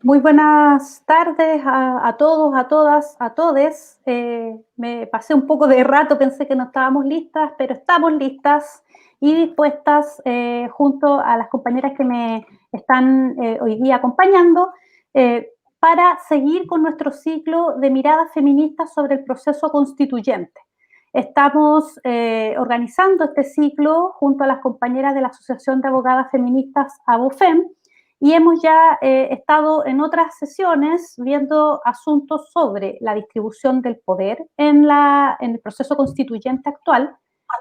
Muy buenas tardes a todos, a todas, a todes. Me pasé un poco de rato, pensé que no estábamos listas, pero estamos listas y dispuestas junto a las compañeras que me están hoy día acompañando para seguir con nuestro ciclo de miradas feministas sobre el proceso constituyente. Estamos organizando este ciclo junto a las compañeras de la Asociación de Abogadas Feministas ABOFEM, y hemos ya estado en otras sesiones viendo asuntos sobre la distribución del poder en el proceso constituyente actual,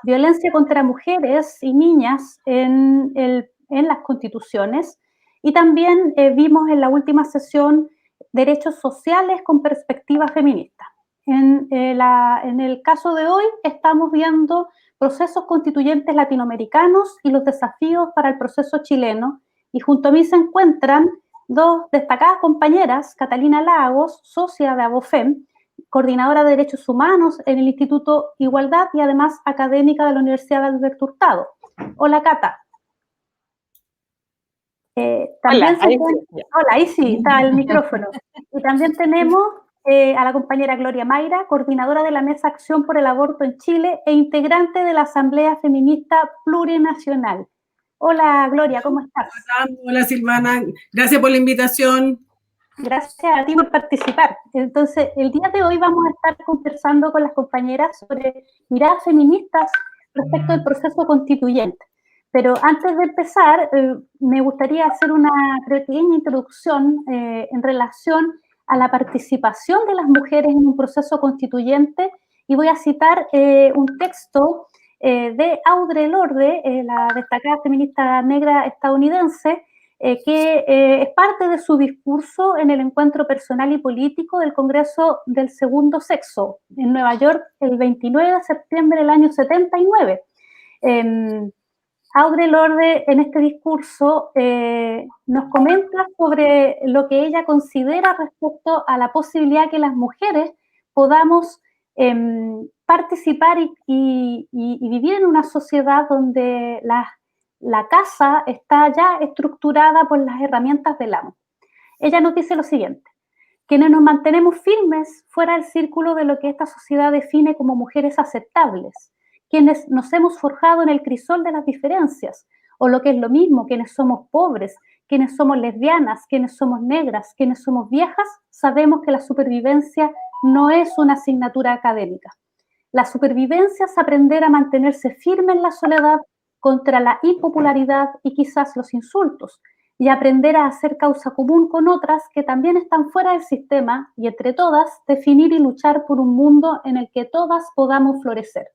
violencia contra mujeres y niñas en las constituciones, y también vimos en la última sesión derechos sociales con perspectiva feminista. En el caso de hoy estamos viendo procesos constituyentes latinoamericanos y los desafíos para el proceso chileno, y junto a mí se encuentran dos destacadas compañeras, Catalina Lagos, socia de ABOFEM, coordinadora de Derechos Humanos en el Instituto Igualdad y además académica de la Universidad de Alberto Hurtado. Hola, Cata. Hola, ahí sí. Hola, ahí sí, está el micrófono. Y también tenemos a la compañera Gloria Mayra, coordinadora de la Mesa Acción por el Aborto en Chile e integrante de la Asamblea Feminista Plurinacional. Hola, Gloria, ¿cómo estás? Hola, Silvana. Gracias por la invitación. Gracias a ti por participar. Entonces, el día de hoy vamos a estar conversando con las compañeras sobre miradas feministas respecto al proceso constituyente. Pero antes de empezar, me gustaría hacer una pequeña introducción en relación a la participación de las mujeres en un proceso constituyente, y voy a citar un texto de Audre Lorde, la destacada feminista negra estadounidense, que es parte de su discurso en el encuentro personal y político del Congreso del Segundo Sexo en Nueva York el 29 de septiembre del año 79. Audre Lorde en este discurso nos comenta sobre lo que ella considera respecto a la posibilidad que las mujeres podamos participar y vivir en una sociedad donde la casa está ya estructurada por las herramientas del amo. Ella nos dice lo siguiente: quienes nos mantenemos firmes fuera del círculo de lo que esta sociedad define como mujeres aceptables, quienes nos hemos forjado en el crisol de las diferencias, o lo que es lo mismo, quienes somos pobres, quienes somos lesbianas, quienes somos negras, quienes somos viejas, sabemos que la supervivencia no es una asignatura académica. La supervivencia es aprender a mantenerse firme en la soledad contra la impopularidad y quizás los insultos, y aprender a hacer causa común con otras que también están fuera del sistema, y entre todas definir y luchar por un mundo en el que todas podamos florecer.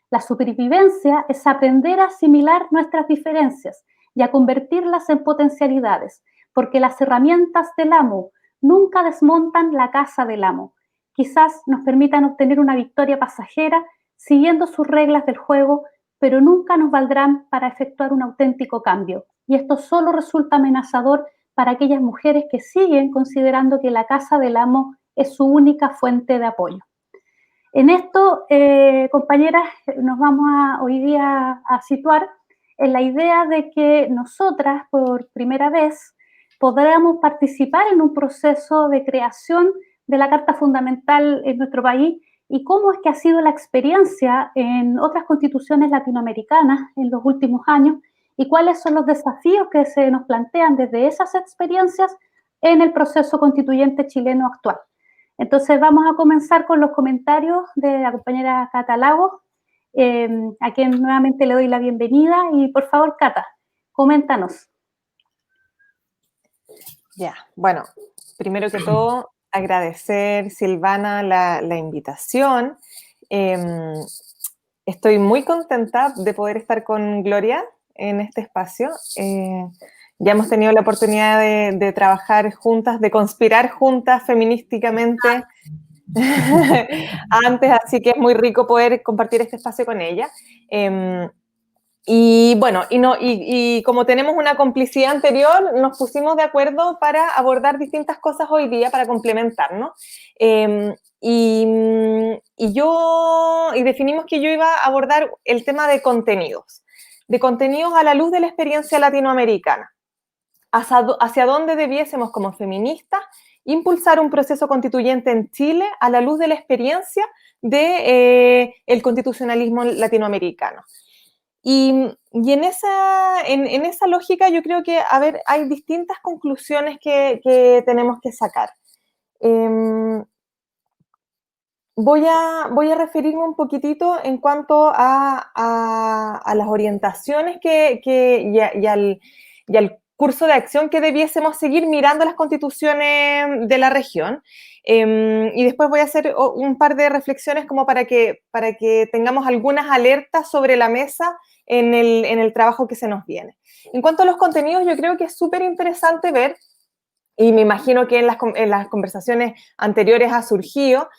La supervivencia es aprender a asimilar nuestras diferencias y a convertirlas en potencialidades, porque las herramientas del amo nunca desmontan la casa del amo. Quizás nos permitan obtener una victoria pasajera siguiendo sus reglas del juego, pero nunca nos valdrán para efectuar un auténtico cambio. Y esto solo resulta amenazador para aquellas mujeres que siguen considerando que la casa del amo es su única fuente de apoyo. En esto, compañeras, nos vamos hoy día a situar en la idea de que nosotras, por primera vez, podamos participar en un proceso de creación de la Carta Fundamental en nuestro país, y cómo es que ha sido la experiencia en otras constituciones latinoamericanas en los últimos años, y cuáles son los desafíos que se nos plantean desde esas experiencias en el proceso constituyente chileno actual. Entonces vamos a comenzar con los comentarios de la compañera Cata Lagos, a quien nuevamente le doy la bienvenida. Y por favor, Cata, coméntanos. Ya, bueno, primero que todo, agradecer, Silvana, la invitación. Estoy muy contenta de poder estar con Gloria en este espacio. Ya hemos tenido la oportunidad de trabajar juntas, de conspirar juntas feminísticamente antes, así que es muy rico poder compartir este espacio con ella. Y bueno, y como tenemos una complicidad anterior, nos pusimos de acuerdo para abordar distintas cosas hoy día para complementarnos. Y definimos que yo iba a abordar el tema de contenidos a la luz de la experiencia latinoamericana. hacia dónde debiésemos como feministas impulsar un proceso constituyente en Chile a la luz de la experiencia del constitucionalismo latinoamericano. Y en esa lógica yo creo que, hay distintas conclusiones que tenemos que sacar. Voy a referirme un poquitito en cuanto a las orientaciones y al curso de acción que debiésemos seguir mirando las constituciones de la región. Y después voy a hacer un par de reflexiones como para que tengamos algunas alertas sobre la mesa en el trabajo que se nos viene. En cuanto a los contenidos, yo creo que es súper interesante ver, y me imagino que en las conversaciones anteriores ha surgido,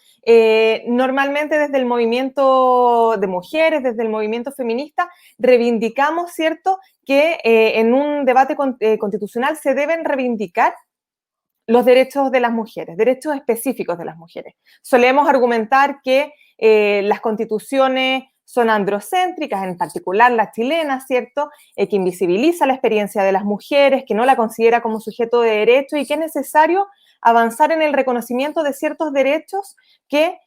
normalmente desde el movimiento de mujeres, desde el movimiento feminista, reivindicamos, ¿cierto?, que en un debate constitucional se deben reivindicar los derechos de las mujeres, derechos específicos de las mujeres. Solemos argumentar que las constituciones son androcéntricas, en particular la chilena, ¿cierto?, que invisibiliza la experiencia de las mujeres, que no la considera como sujeto de derecho y que es necesario avanzar en el reconocimiento de ciertos derechos que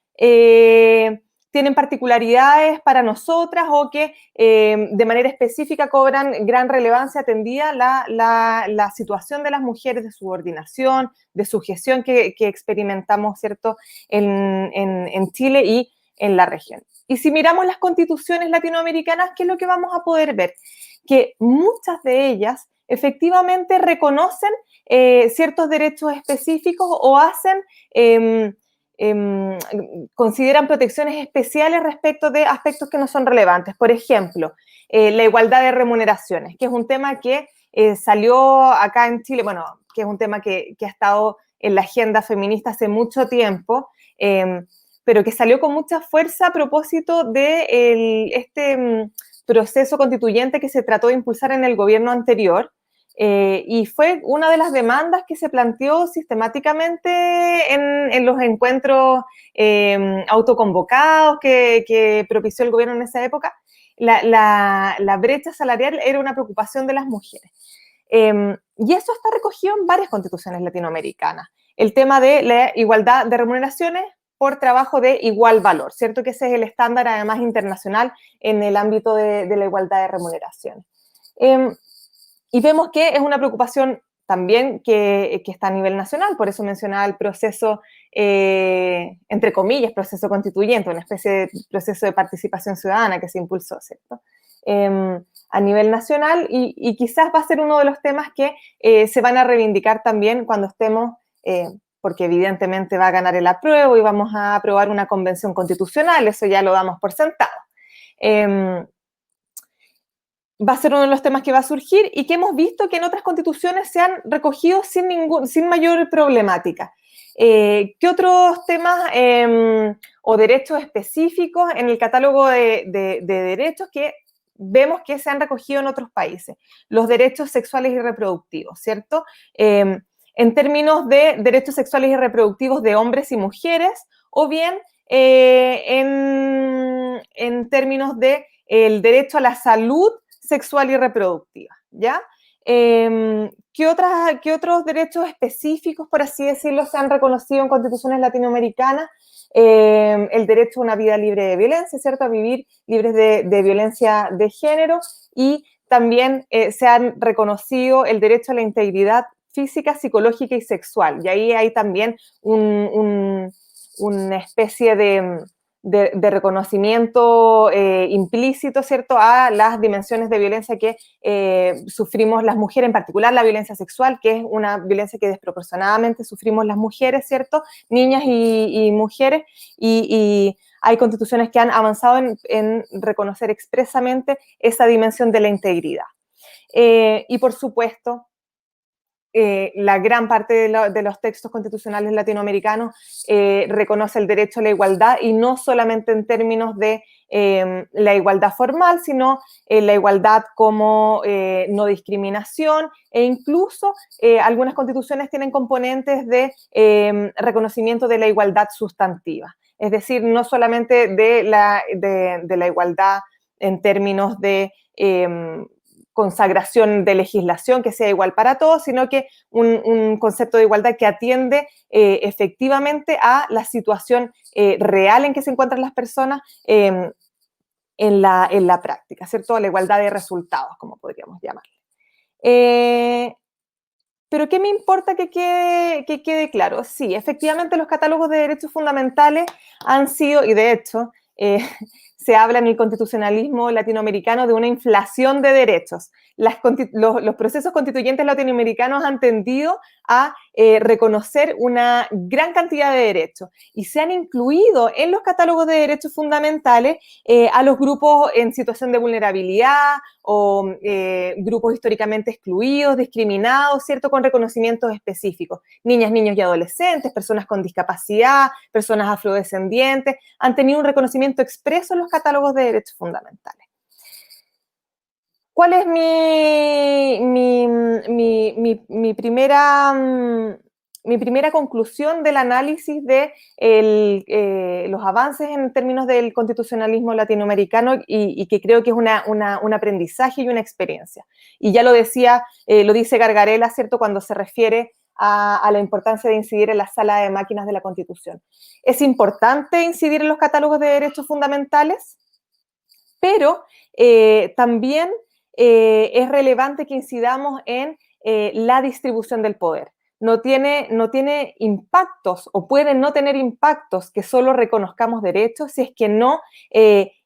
tienen particularidades para nosotras o que de manera específica cobran gran relevancia atendida la situación de las mujeres, de subordinación, de sujeción que experimentamos, ¿cierto?, en Chile y en la región. Y si miramos las constituciones latinoamericanas, ¿qué es lo que vamos a poder ver? Que muchas de ellas efectivamente reconocen ciertos derechos específicos o consideran protecciones especiales respecto de aspectos que no son relevantes. Por ejemplo, la igualdad de remuneraciones, que es un tema que salió acá en Chile, bueno, que es un tema que ha estado en la agenda feminista hace mucho tiempo, pero que salió con mucha fuerza a propósito de este proceso constituyente que se trató de impulsar en el gobierno anterior, y fue una de las demandas que se planteó sistemáticamente en los encuentros autoconvocados que propició el gobierno en esa época. La brecha salarial era una preocupación de las mujeres. Y eso está recogido en varias constituciones latinoamericanas. El tema de la igualdad de remuneraciones por trabajo de igual valor, ¿cierto? Que ese es el estándar además internacional en el ámbito de la igualdad de remuneraciones. Y vemos que es una preocupación también que está a nivel nacional, por eso mencionaba el proceso, entre comillas, proceso constituyente, una especie de proceso de participación ciudadana que se impulsó, ¿cierto? A nivel nacional y quizás va a ser uno de los temas que se van a reivindicar también cuando estemos, porque evidentemente va a ganar el apruebo y vamos a aprobar una convención constitucional, eso ya lo damos por sentado. Va a ser uno de los temas que va a surgir y que hemos visto que en otras constituciones se han recogido sin mayor problemática. ¿Qué otros temas o derechos específicos en el catálogo de derechos que vemos que se han recogido en otros países? Los derechos sexuales y reproductivos, ¿cierto? En términos de derechos sexuales y reproductivos de hombres y mujeres, o bien en términos de el derecho a la salud sexual y reproductiva, ¿ya? ¿Qué otros derechos específicos, por así decirlo, se han reconocido en constituciones latinoamericanas? El derecho a una vida libre de violencia, ¿cierto? A vivir libres de violencia de género, y también se han reconocido el derecho a la integridad física, psicológica y sexual, y ahí hay también una especie de reconocimiento implícito, ¿cierto?, a las dimensiones de violencia que sufrimos las mujeres, en particular la violencia sexual, que es una violencia que desproporcionadamente sufrimos las mujeres, ¿cierto?, niñas y mujeres, y hay constituciones que han avanzado en reconocer expresamente esa dimensión de la integridad. Y por supuesto, la gran parte de los textos constitucionales latinoamericanos reconoce el derecho a la igualdad, y no solamente en términos de la igualdad formal, sino la igualdad como no discriminación, e incluso algunas constituciones tienen componentes de reconocimiento de la igualdad sustantiva, es decir, no solamente de la igualdad en términos de consagración de legislación que sea igual para todos, sino que un concepto de igualdad que atiende efectivamente a la situación real en que se encuentran las personas en la práctica, ¿cierto? A la igualdad de resultados, como podríamos llamarle. Pero ¿qué me importa que quede claro? Sí, efectivamente los catálogos de derechos fundamentales han sido, y de hecho se habla en el constitucionalismo latinoamericano de una inflación de derechos. Los procesos constituyentes latinoamericanos han tendido a reconocer una gran cantidad de derechos y se han incluido en los catálogos de derechos fundamentales a los grupos en situación de vulnerabilidad o grupos históricamente excluidos, discriminados, ¿cierto?, con reconocimientos específicos. Niñas, niños y adolescentes, personas con discapacidad, personas afrodescendientes, han tenido un reconocimiento expreso en los catálogos de derechos fundamentales. ¿Cuál es mi primera conclusión del análisis de los avances en términos del constitucionalismo latinoamericano y que creo que es un aprendizaje y una experiencia? Y ya lo decía, lo dice Gargarella, ¿cierto?, cuando se refiere a la importancia de incidir en la sala de máquinas de la Constitución. Es importante incidir en los catálogos de derechos fundamentales, pero también es relevante que incidamos en la distribución del poder. No tiene impactos o pueden no tener impactos que solo reconozcamos derechos si es que no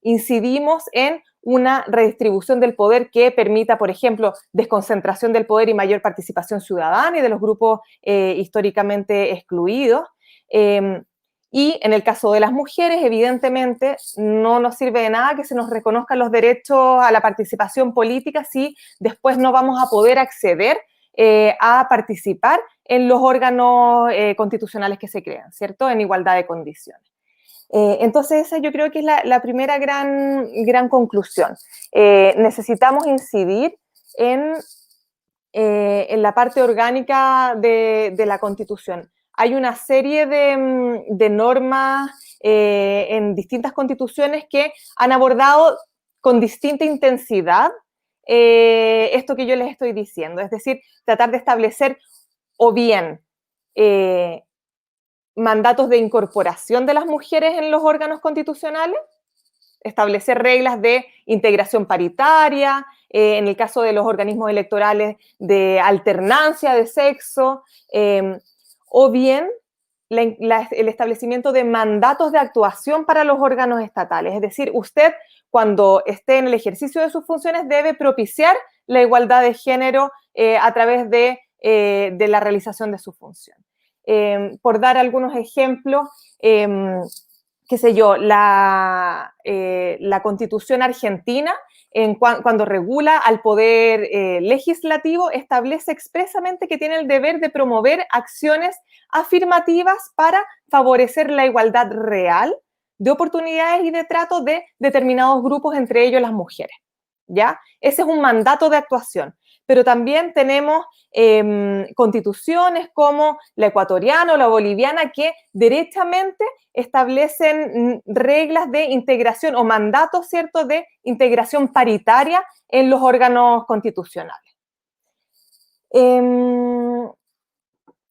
incidimos en una redistribución del poder que permita, por ejemplo, desconcentración del poder y mayor participación ciudadana y de los grupos históricamente excluidos. Y en el caso de las mujeres, evidentemente, no nos sirve de nada que se nos reconozcan los derechos a la participación política si después no vamos a poder acceder a participar en los órganos constitucionales que se crean, ¿cierto?, en igualdad de condiciones. Entonces, esa yo creo que es la primera gran conclusión. Necesitamos incidir en la parte orgánica de la Constitución. Hay una serie de normas en distintas constituciones que han abordado con distinta intensidad esto que yo les estoy diciendo, es decir, tratar de establecer o bien mandatos de incorporación de las mujeres en los órganos constitucionales, establecer reglas de integración paritaria, en el caso de los organismos electorales de alternancia de sexo, o bien el establecimiento de mandatos de actuación para los órganos estatales. Es decir, usted, cuando esté en el ejercicio de sus funciones, debe propiciar la igualdad de género a través de la realización de su función. Por dar algunos ejemplos, qué sé yo, la Constitución argentina, cuando regula al poder legislativo, establece expresamente que tiene el deber de promover acciones afirmativas para favorecer la igualdad real de oportunidades y de trato de determinados grupos, entre ellos las mujeres, ¿ya? Ese es un mandato de actuación. Pero también tenemos constituciones como la ecuatoriana o la boliviana que derechamente establecen reglas de integración o mandatos, ¿cierto?, de integración paritaria en los órganos constitucionales.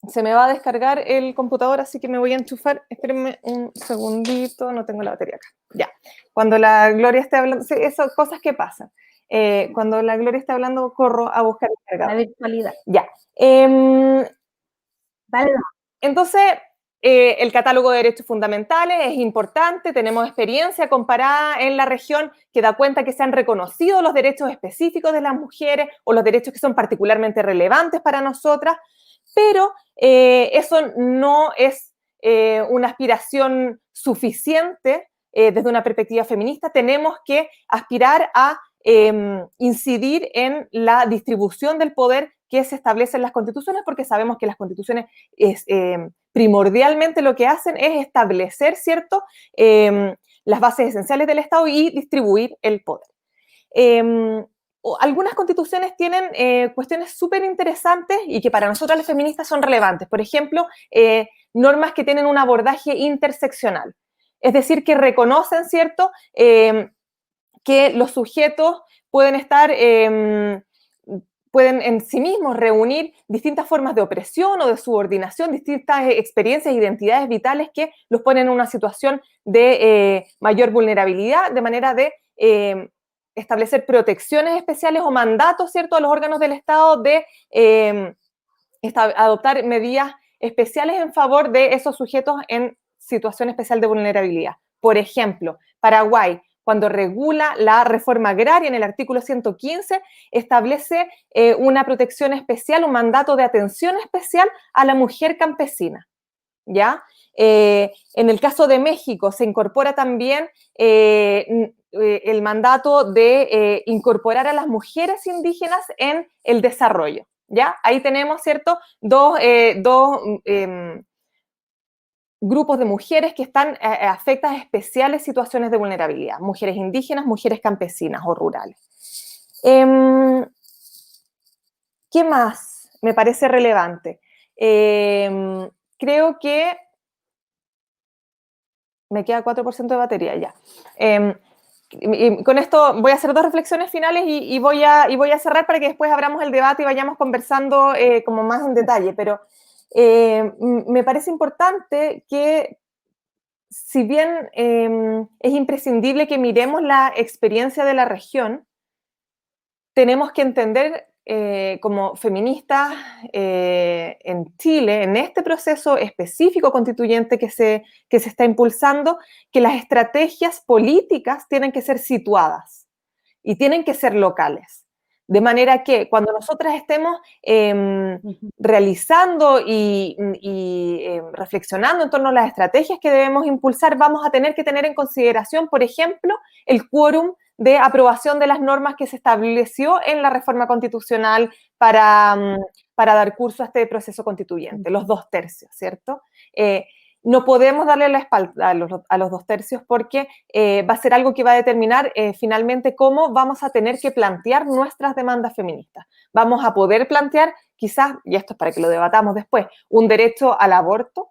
Se me va a descargar el computador, así que me voy a enchufar. Espérenme un segundito, no tengo la batería acá. Ya. Cuando la Gloria esté hablando, sí, esas cosas que pasan. Cuando la Gloria esté hablando, corro a buscar el cargador. La virtualidad. Ya. Vale. Entonces, el catálogo de derechos fundamentales es importante, tenemos experiencia comparada en la región que da cuenta que se han reconocido los derechos específicos de las mujeres o los derechos que son particularmente relevantes para nosotras, pero eso no es una aspiración suficiente desde una perspectiva feminista. Tenemos que aspirar a incidir en la distribución del poder que se establece en las constituciones, porque sabemos que las constituciones primordialmente lo que hacen es establecer, ¿cierto?, las bases esenciales del Estado y distribuir el poder. Algunas constituciones tienen cuestiones súper interesantes y que para nosotras las feministas son relevantes. Por ejemplo, normas que tienen un abordaje interseccional. Es decir, que reconocen, ¿cierto?, que los sujetos pueden estar pueden en sí mismos reunir distintas formas de opresión o de subordinación, distintas experiencias e identidades vitales que los ponen en una situación de mayor vulnerabilidad, de manera de establecer protecciones especiales o mandatos, ¿cierto?, a los órganos del Estado de adoptar medidas especiales en favor de esos sujetos en situación especial de vulnerabilidad. Por ejemplo, Paraguay, cuando regula la reforma agraria en el artículo 115, establece una protección especial, un mandato de atención especial a la mujer campesina, ¿ya? En el caso de México se incorpora también el mandato de incorporar a las mujeres indígenas en el desarrollo, ¿ya? Ahí tenemos, ¿cierto?, dos grupos de mujeres que están afectas a especiales situaciones de vulnerabilidad, mujeres indígenas, mujeres campesinas o rurales. ¿Qué más me parece relevante? Creo que me queda 4% de batería ya. Y con esto voy a hacer dos reflexiones finales y voy a cerrar para que después abramos el debate y vayamos conversando como más en detalle, pero me parece importante que, si bien es imprescindible que miremos la experiencia de la región, tenemos que entender como feministas en Chile, en este proceso específico constituyente que se está impulsando, que las estrategias políticas tienen que ser situadas y tienen que ser locales. De manera que cuando nosotras estemos realizando y reflexionando en torno a las estrategias que debemos impulsar, vamos a tener que tener en consideración, por ejemplo, el quórum de aprobación de las normas que se estableció en la reforma constitucional para dar curso a este proceso constituyente, los 2/3, ¿cierto? No podemos darle la espalda a los 2/3 porque va a ser algo que va a determinar finalmente cómo vamos a tener que plantear nuestras demandas feministas. Vamos a poder plantear quizás, y esto es para que lo debatamos después, un derecho al aborto,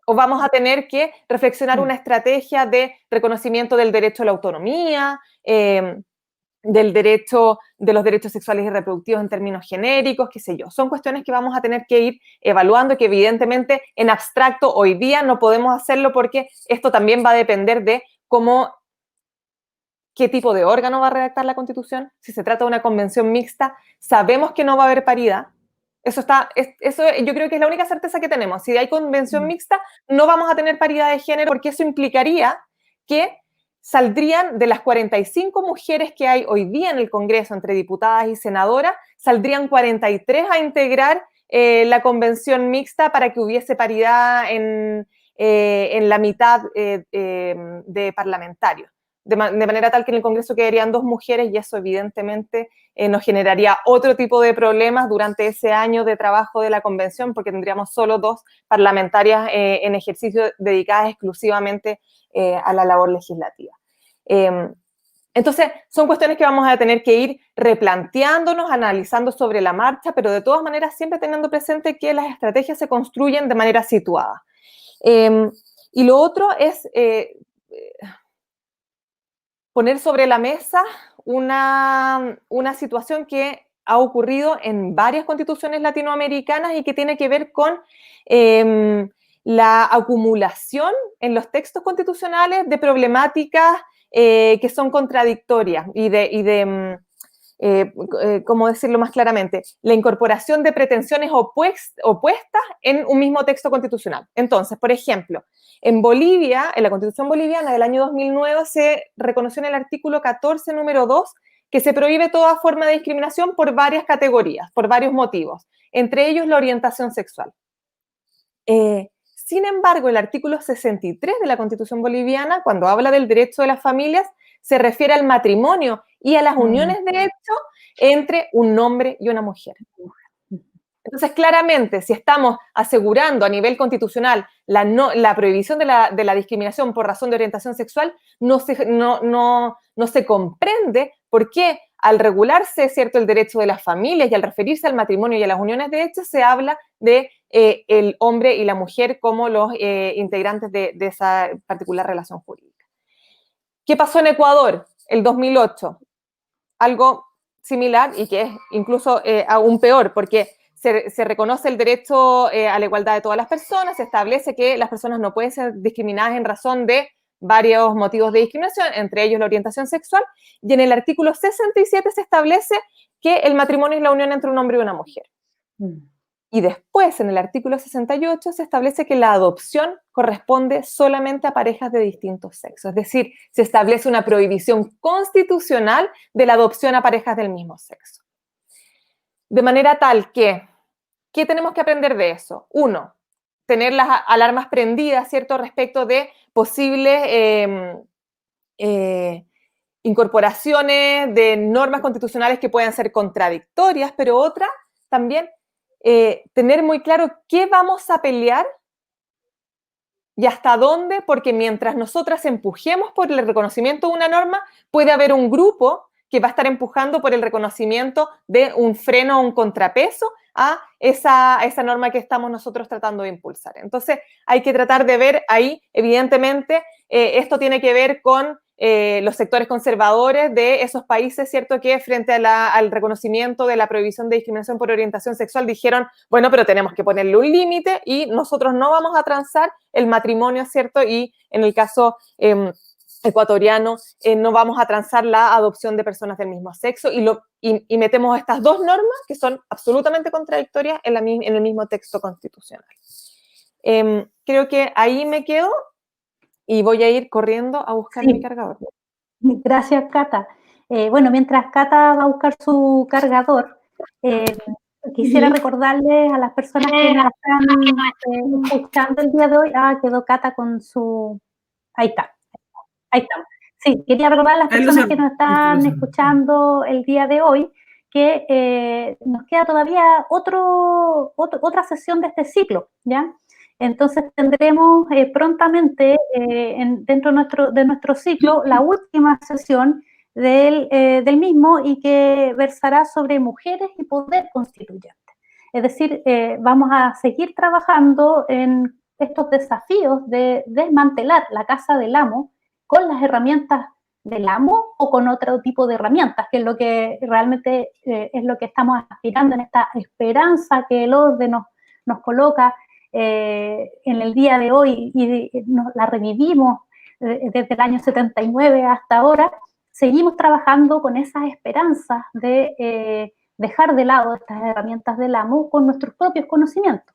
o vamos a tener que reflexionar una estrategia de reconocimiento del derecho a la autonomía, del derecho, de los derechos sexuales y reproductivos en términos genéricos, qué sé yo. Son cuestiones que vamos a tener que ir evaluando y que evidentemente en abstracto hoy día no podemos hacerlo porque esto también va a depender de qué tipo de órgano va a redactar la Constitución. Si se trata de una convención mixta, sabemos que no va a haber paridad. Eso yo creo que es la única certeza que tenemos. Si hay convención mixta, no vamos a tener paridad de género porque eso implicaría que saldrían de las 45 mujeres que hay hoy día en el Congreso entre diputadas y senadoras, saldrían 43 a integrar la convención mixta para que hubiese paridad en la mitad de parlamentarios. De manera tal que en el Congreso quedarían 2 mujeres y eso evidentemente nos generaría otro tipo de problemas durante ese año de trabajo de la convención porque tendríamos solo 2 parlamentarias en ejercicio dedicadas exclusivamente a la labor legislativa. Entonces, son cuestiones que vamos a tener que ir replanteándonos, analizando sobre la marcha, pero de todas maneras siempre teniendo presente que las estrategias se construyen de manera situada. Y lo otro es poner sobre la mesa una situación que ha ocurrido en varias constituciones latinoamericanas y que tiene que ver con la acumulación en los textos constitucionales de problemáticas que son contradictorias y ¿cómo decirlo más claramente? La incorporación de pretensiones opuestas en un mismo texto constitucional. Entonces, por ejemplo, en Bolivia, en la Constitución boliviana del año 2009, se reconoció en el artículo 14, número 2, que se prohíbe toda forma de discriminación por varias categorías, por varios motivos, entre ellos la orientación sexual. Sin embargo, el artículo 63 de la Constitución boliviana, cuando habla del derecho de las familias, se refiere al matrimonio y a las uniones de hecho entre un hombre y una mujer. Entonces, claramente, si estamos asegurando a nivel constitucional la prohibición de la discriminación por razón de orientación sexual, no se comprende por qué al regularse, ¿cierto?, el derecho de las familias y al referirse al matrimonio y a las uniones de hecho, se habla de el hombre y la mujer como los integrantes de esa particular relación jurídica. ¿Qué pasó en Ecuador el 2008? Algo similar y que es incluso aún peor, porque se reconoce el derecho a la igualdad de todas las personas, se establece que las personas no pueden ser discriminadas en razón de varios motivos de discriminación, entre ellos la orientación sexual, y en el artículo 67 se establece que el matrimonio es la unión entre un hombre y una mujer. Y después, en el artículo 68, se establece que la adopción corresponde solamente a parejas de distintos sexos. Es decir, se establece una prohibición constitucional de la adopción a parejas del mismo sexo. De manera tal que, ¿qué tenemos que aprender de eso? Uno, tener las alarmas prendidas, ¿cierto?, respecto de posibles incorporaciones de normas constitucionales que puedan ser contradictorias, pero otra, también tener muy claro qué vamos a pelear y hasta dónde, porque mientras nosotras empujemos por el reconocimiento de una norma, puede haber un grupo que va a estar empujando por el reconocimiento de un freno o un contrapeso a esa norma que estamos nosotros tratando de impulsar. Entonces, hay que tratar de ver ahí, evidentemente, esto tiene que ver con los sectores conservadores de esos países, ¿cierto?, que frente al reconocimiento de la prohibición de discriminación por orientación sexual dijeron, bueno, pero tenemos que ponerle un límite y nosotros no vamos a transar el matrimonio, ¿cierto? Y en el caso ecuatoriano, no vamos a transar la adopción de personas del mismo sexo y metemos estas dos normas que son absolutamente contradictorias en el mismo texto constitucional. Creo que ahí me quedo y voy a ir corriendo a buscar mi cargador. Gracias, Cata. Bueno, mientras Cata va a buscar su cargador, quisiera recordarles a las personas que nos están escuchando el día de hoy. Quedó Cata con su... Ahí está. Sí, quería recordar a las personas que nos están escuchando el día de hoy que nos queda todavía otra sesión de este ciclo, ¿ya? Entonces tendremos prontamente dentro de nuestro ciclo la última sesión del mismo y que versará sobre mujeres y poder constituyente. Es decir, vamos a seguir trabajando en estos desafíos de desmantelar la casa del amo con las herramientas del amo o con otro tipo de herramientas, que es lo que realmente es lo que estamos aspirando en esta esperanza que el orden nos coloca en el día de hoy y la revivimos desde el año 79 hasta ahora. Seguimos trabajando con esas esperanzas de dejar de lado estas herramientas del amo con nuestros propios conocimientos.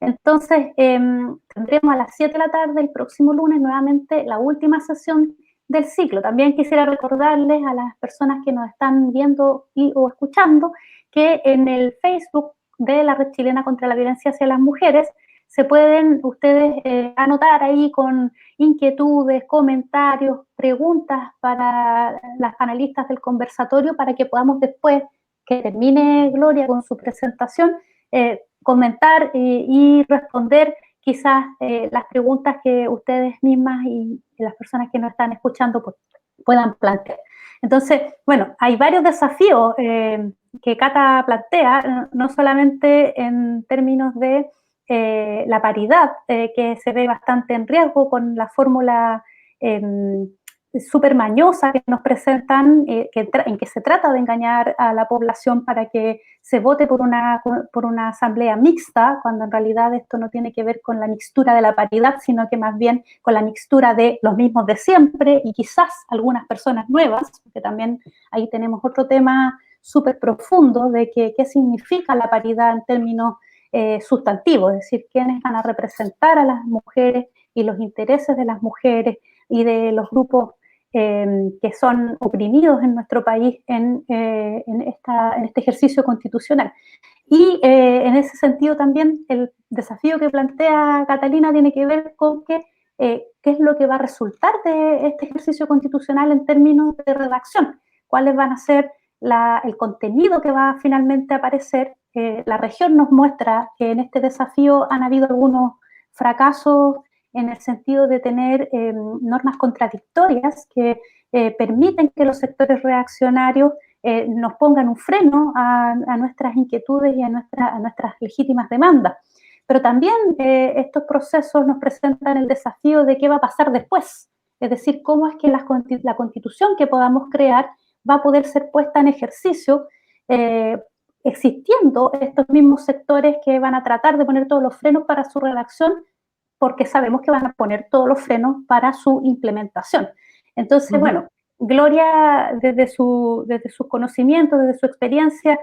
Entonces, tendremos a las 7 de la tarde el próximo lunes nuevamente la última sesión del ciclo. También quisiera recordarles a las personas que nos están viendo o escuchando que en el Facebook de la Red Chilena contra la Violencia hacia las Mujeres se pueden ustedes anotar ahí con inquietudes, comentarios, preguntas para las panelistas del conversatorio para que podamos después, que termine Gloria con su presentación, comentar y responder quizás las preguntas que ustedes mismas y las personas que nos están escuchando pues, puedan plantear. Entonces, bueno, hay varios desafíos que Cata plantea, no solamente en términos de la paridad, que se ve bastante en riesgo con la fórmula súper mañosa que nos presentan, en que se trata de engañar a la población para que se vote por una asamblea mixta, cuando en realidad esto no tiene que ver con la mixtura de la paridad, sino que más bien con la mixtura de los mismos de siempre y quizás algunas personas nuevas, porque también ahí tenemos otro tema súper profundo de qué significa la paridad en términos sustantivos, es decir, quiénes van a representar a las mujeres y los intereses de las mujeres y de los grupos que son oprimidos en nuestro país en este ejercicio constitucional. Y en ese sentido también el desafío que plantea Catalina tiene que ver con qué es lo que va a resultar de este ejercicio constitucional en términos de redacción, cuáles van a ser el contenido que va a finalmente aparecer. La región nos muestra que en este desafío han habido algunos fracasos en el sentido de tener normas contradictorias que permiten que los sectores reaccionarios nos pongan un freno a nuestras inquietudes y a nuestras legítimas demandas. Pero también estos procesos nos presentan el desafío de qué va a pasar después, es decir, cómo es que la constitución que podamos crear va a poder ser puesta en ejercicio, existiendo estos mismos sectores que van a tratar de poner todos los frenos para su redacción, porque sabemos que van a poner todos los frenos para su implementación. Entonces, bueno, Gloria, desde sus conocimientos, desde su experiencia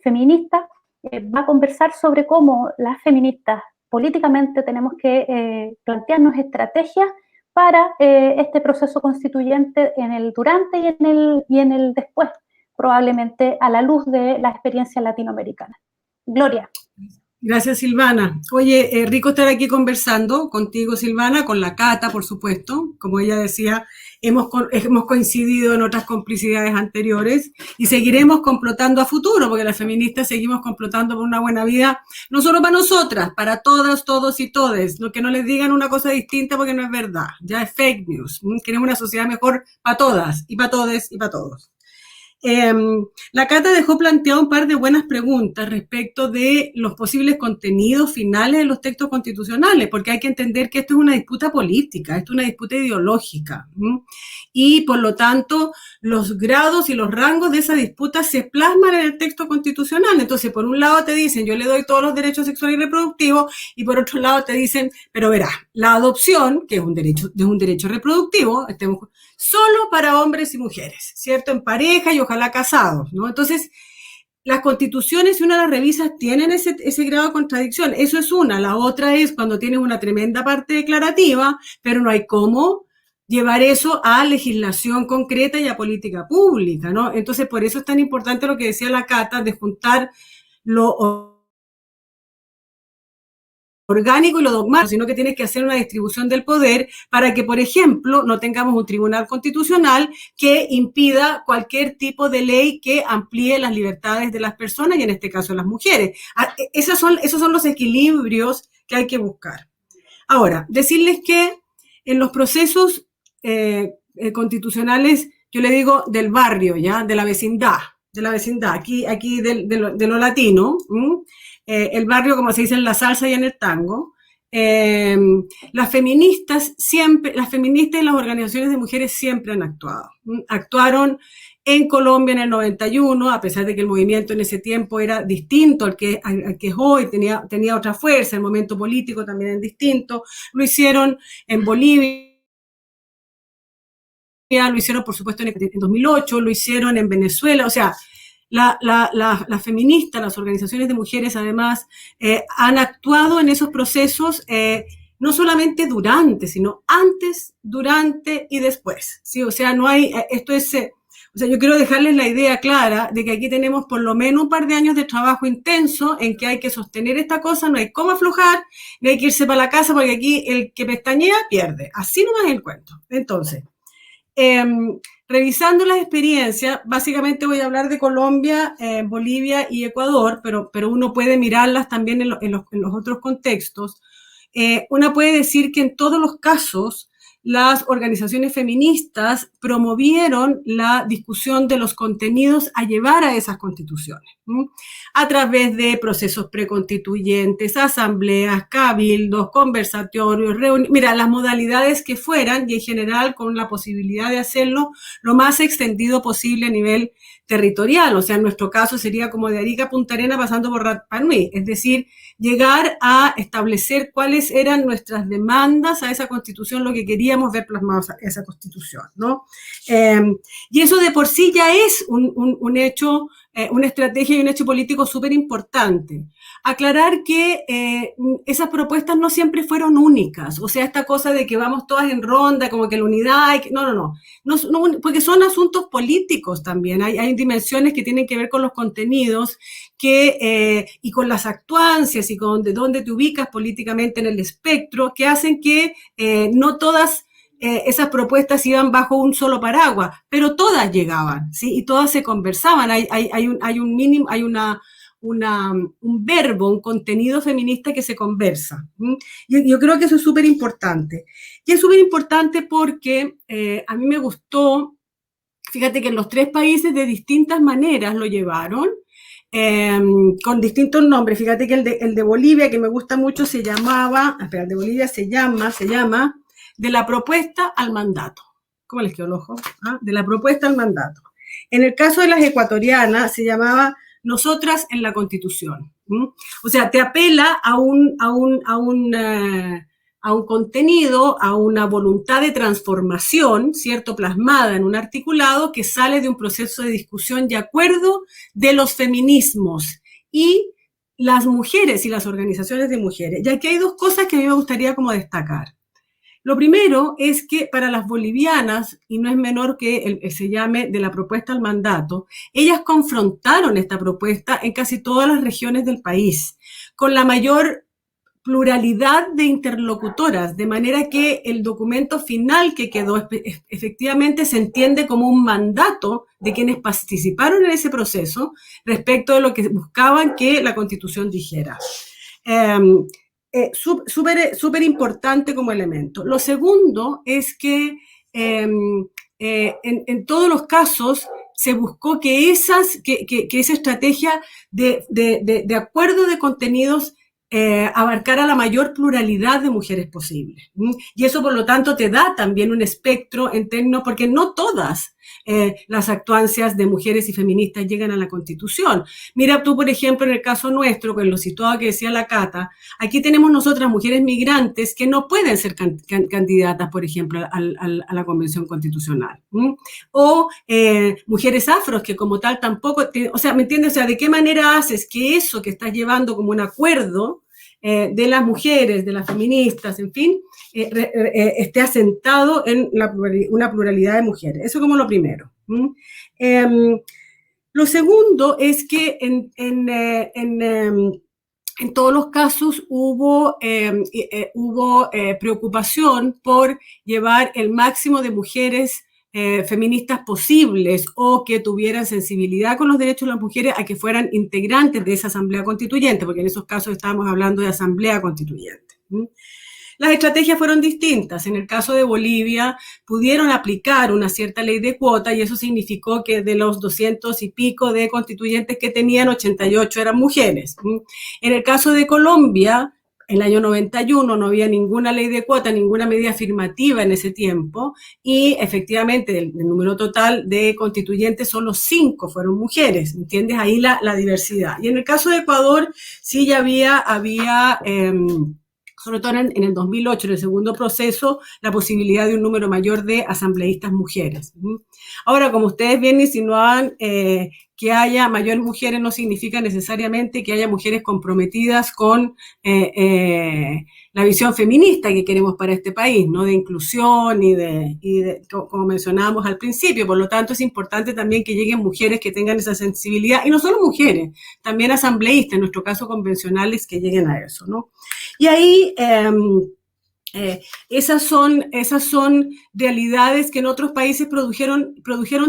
feminista, va a conversar sobre cómo las feministas políticamente tenemos que plantearnos estrategias para este proceso constituyente en el durante y en el después, probablemente a la luz de la experiencia latinoamericana. Gloria. Gracias, Silvana. Oye, rico estar aquí conversando contigo, Silvana, con la Cata, por supuesto. Como ella decía, hemos coincidido en otras complicidades anteriores y seguiremos complotando a futuro, porque las feministas seguimos complotando por una buena vida, no solo para nosotras, para todas, todos y todes. Que no les digan una cosa distinta porque no es verdad. Ya es fake news. Queremos una sociedad mejor para todas y para todes y para todos. La Cata dejó planteado un par de buenas preguntas respecto de los posibles contenidos finales de los textos constitucionales, porque hay que entender que esto es una disputa política, esto es una disputa ideológica, y por lo tanto los grados y los rangos de esa disputa se plasman en el texto constitucional. Entonces, por un lado te dicen, yo le doy todos los derechos sexuales y reproductivos, y por otro lado te dicen, pero verás, la adopción, que es un derecho reproductivo, solo para hombres y mujeres, ¿cierto? En pareja y ojalá casados, ¿no? Entonces, las constituciones, si uno las revisa, tienen ese grado de contradicción. Eso es una. La otra es cuando tienes una tremenda parte declarativa, pero no hay cómo llevar eso a legislación concreta y a política pública, ¿no? Entonces, por eso es tan importante lo que decía la Cata, de juntar lo orgánico y lo dogmático, sino que tienes que hacer una distribución del poder para que, por ejemplo, no tengamos un tribunal constitucional que impida cualquier tipo de ley que amplíe las libertades de las personas y en este caso de las mujeres. Esos son los equilibrios que hay que buscar. Ahora, decirles que en los procesos constitucionales, yo le digo del barrio, ¿ya? De la vecindad, aquí de lo latino, el barrio, como se dice en la salsa y en el tango. Las feministas y las organizaciones de mujeres siempre han actuado. Actuaron en Colombia en el 91, a pesar de que el movimiento en ese tiempo era distinto al que es hoy, tenía otra fuerza, el momento político también es distinto. Lo hicieron en Bolivia, lo hicieron por supuesto en 2008, lo hicieron en Venezuela, o sea, las feministas, las organizaciones de mujeres, además, han actuado en esos procesos no solamente durante, sino antes, durante y después, ¿sí? O sea, no hay, o sea, yo quiero dejarles la idea clara de que aquí tenemos por lo menos un par de años de trabajo intenso en que hay que sostener esta cosa, no hay cómo aflojar, no hay que irse para la casa porque aquí el que pestañea pierde. Así nomás es el cuento. Entonces, revisando las experiencias, básicamente voy a hablar de Colombia, Bolivia y Ecuador, pero uno puede mirarlas también en los otros contextos. Una puede decir que en todos los casos las organizaciones feministas promovieron la discusión de los contenidos a llevar a esas constituciones, a través de procesos preconstituyentes, asambleas, cabildos, conversatorios, reuniones, mira, las modalidades que fueran y en general con la posibilidad de hacerlo lo más extendido posible a nivel territorial, o sea, en nuestro caso sería como de Arica a Punta Arenas pasando por Rapa Nui, es decir, llegar a establecer cuáles eran nuestras demandas a esa constitución, lo que queríamos ver plasmado en esa constitución, ¿no? Y eso de por sí ya es un hecho, una estrategia y un hecho político súper importante. Aclarar que esas propuestas no siempre fueron únicas, o sea, esta cosa de que vamos todas en ronda, como que la unidad, no, porque son asuntos políticos también, hay dimensiones que tienen que ver con los contenidos y con las actuancias y con de dónde te ubicas políticamente en el espectro, que hacen que no todas esas propuestas iban bajo un solo paraguas, pero todas llegaban, ¿sí? Y todas se conversaban, hay un mínimo, hay un verbo, un contenido feminista que se conversa. Yo creo que eso es súper importante. Y es súper importante porque a mí me gustó, fíjate que en los 3 países de distintas maneras lo llevaron, con distintos nombres. Fíjate que el de Bolivia, que me gusta mucho, el de Bolivia se llama de la propuesta al mandato. ¿Cómo les quedó el ojo? De la propuesta al mandato. En el caso de las ecuatorianas se llamaba Nosotras en la Constitución. O sea, te apela a un contenido, a una voluntad de transformación, ¿cierto?, plasmada en un articulado que sale de un proceso de discusión y acuerdo de los feminismos y las mujeres y las organizaciones de mujeres. Y aquí hay dos cosas que a mí me gustaría como destacar. Lo primero es que para las bolivianas, y no es menor que se llame de la propuesta al mandato, ellas confrontaron esta propuesta en casi todas las regiones del país, con la mayor pluralidad de interlocutoras, de manera que el documento final que quedó efectivamente se entiende como un mandato de quienes participaron en ese proceso respecto de lo que buscaban que la Constitución dijera. Súper importante como elemento. Lo segundo es que en todos los casos se buscó que esa estrategia de acuerdo de contenidos abarcar a la mayor pluralidad de mujeres posible. Y eso, por lo tanto, te da también un espectro en términos, porque no todas las actuancias de mujeres y feministas llegan a la Constitución. Mira tú, por ejemplo, en el caso nuestro, con lo situado que decía la Cata, aquí tenemos nosotras mujeres migrantes que no pueden ser candidatas, por ejemplo, a la Convención Constitucional. O mujeres afros que como tal tampoco, o sea, ¿me entiendes? O sea, ¿de qué manera haces que eso que estás llevando como un acuerdo de las mujeres, de las feministas, en fin, esté asentado en una pluralidad de mujeres? Eso como lo primero. Lo segundo es que en todos los casos hubo preocupación por llevar el máximo de mujeres feministas posibles o que tuvieran sensibilidad con los derechos de las mujeres a que fueran integrantes de esa asamblea constituyente, porque en esos casos estábamos hablando de asamblea constituyente. Las estrategias fueron distintas. En el caso de Bolivia pudieron aplicar una cierta ley de cuota y eso significó que de los 200 y pico de constituyentes que tenían, 88 eran mujeres. En el caso de Colombia, en el año 91 no había ninguna ley de cuota, ninguna medida afirmativa en ese tiempo y efectivamente del número total de constituyentes solo 5 fueron mujeres, ¿entiendes? Ahí la diversidad. Y en el caso de Ecuador sí ya había sobre todo en el 2008, en el segundo proceso, la posibilidad de un número mayor de asambleístas mujeres. Ahora, como ustedes bien insinuaban, que haya mayores mujeres no significa necesariamente que haya mujeres comprometidas con la visión feminista que queremos para este país, ¿no? De inclusión y como mencionábamos al principio. Por lo tanto, es importante también que lleguen mujeres que tengan esa sensibilidad, y no solo mujeres, también asambleístas, en nuestro caso convencionales, que lleguen a eso, ¿no? Y ahí esas son realidades que en otros países produjeron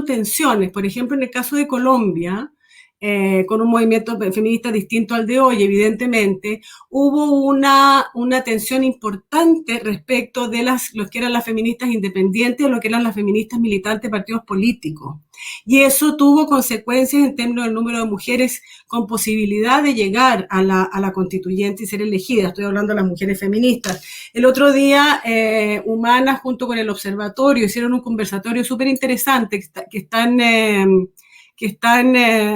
tensiones. Por ejemplo, en el caso de Colombia, con un movimiento feminista distinto al de hoy, evidentemente, hubo una tensión importante respecto de lo que eran las feministas independientes o lo que eran las feministas militantes de partidos políticos. Y eso tuvo consecuencias en términos del número de mujeres con posibilidad de llegar a la constituyente y ser elegidas. Estoy hablando de las mujeres feministas. El otro día, Humanas junto con el Observatorio hicieron un conversatorio súper interesante que están,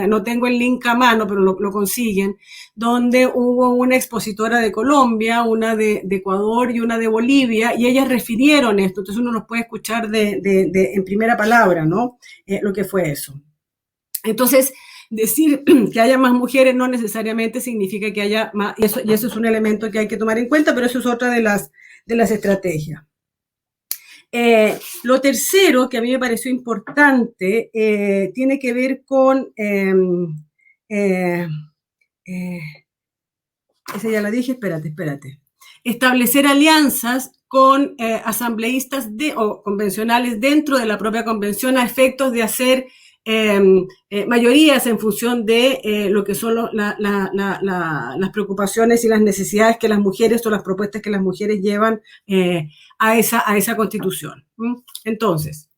no tengo el link a mano, pero lo consiguen, donde hubo una expositora de Colombia, una de Ecuador y una de Bolivia, y ellas refirieron esto, entonces uno los puede escuchar en primera palabra, ¿no? Lo que fue eso. Entonces, decir que haya más mujeres no necesariamente significa que haya más, y eso es un elemento que hay que tomar en cuenta, pero eso es otra de las estrategias. Lo tercero que a mí me pareció importante tiene que ver con, esa ya la dije, espérate. Establecer alianzas con asambleístas o convencionales dentro de la propia convención a efectos de hacer mayorías en función de lo que son las preocupaciones y las necesidades que las mujeres o las propuestas que las mujeres llevan a esa constitución. Entonces,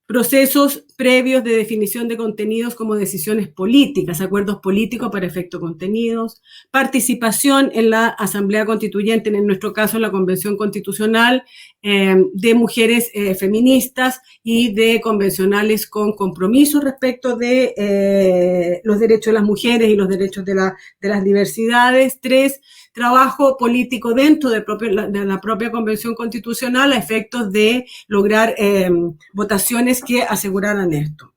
procesos previos de definición de contenidos como decisiones políticas, acuerdos políticos para efecto contenidos, participación en la Asamblea Constituyente, en nuestro caso en la Convención Constitucional, de mujeres feministas y de convencionales con compromiso respecto de los derechos de las mujeres y los derechos de las diversidades. 3, trabajo político dentro de la propia Convención Constitucional a efectos de lograr votaciones que aseguraran esto.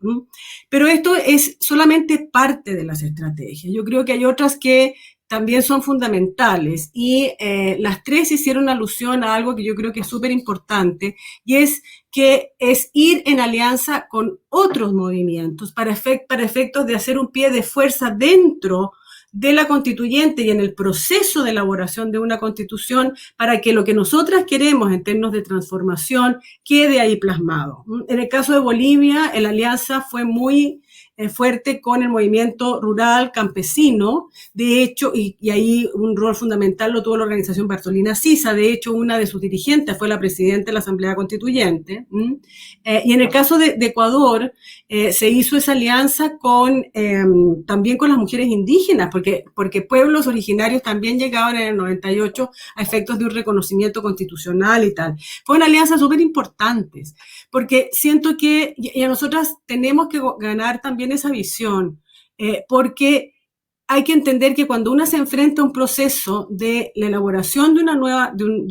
Pero esto es solamente parte de las estrategias. Yo creo que hay otras que también son fundamentales y las 3 hicieron alusión a algo que yo creo que es súper importante y es que es ir en alianza con otros movimientos para efectos de hacer un pie de fuerza dentro de la constituyente y en el proceso de elaboración de una constitución para que lo que nosotras queremos en términos de transformación quede ahí plasmado. En el caso de Bolivia, la alianza fue muy fuerte con el movimiento rural campesino, de hecho, y ahí un rol fundamental lo tuvo la organización Bartolina Sisa, de hecho una de sus dirigentes fue la presidenta de la Asamblea Constituyente, y en el caso de Ecuador se hizo esa alianza también con las mujeres indígenas, porque pueblos originarios también llegaban en el 98 a efectos de un reconocimiento constitucional y tal. Fue una alianza súper importante, porque siento que y a nosotras tenemos que ganar también esa visión, porque hay que entender que cuando una se enfrenta a un proceso de la elaboración de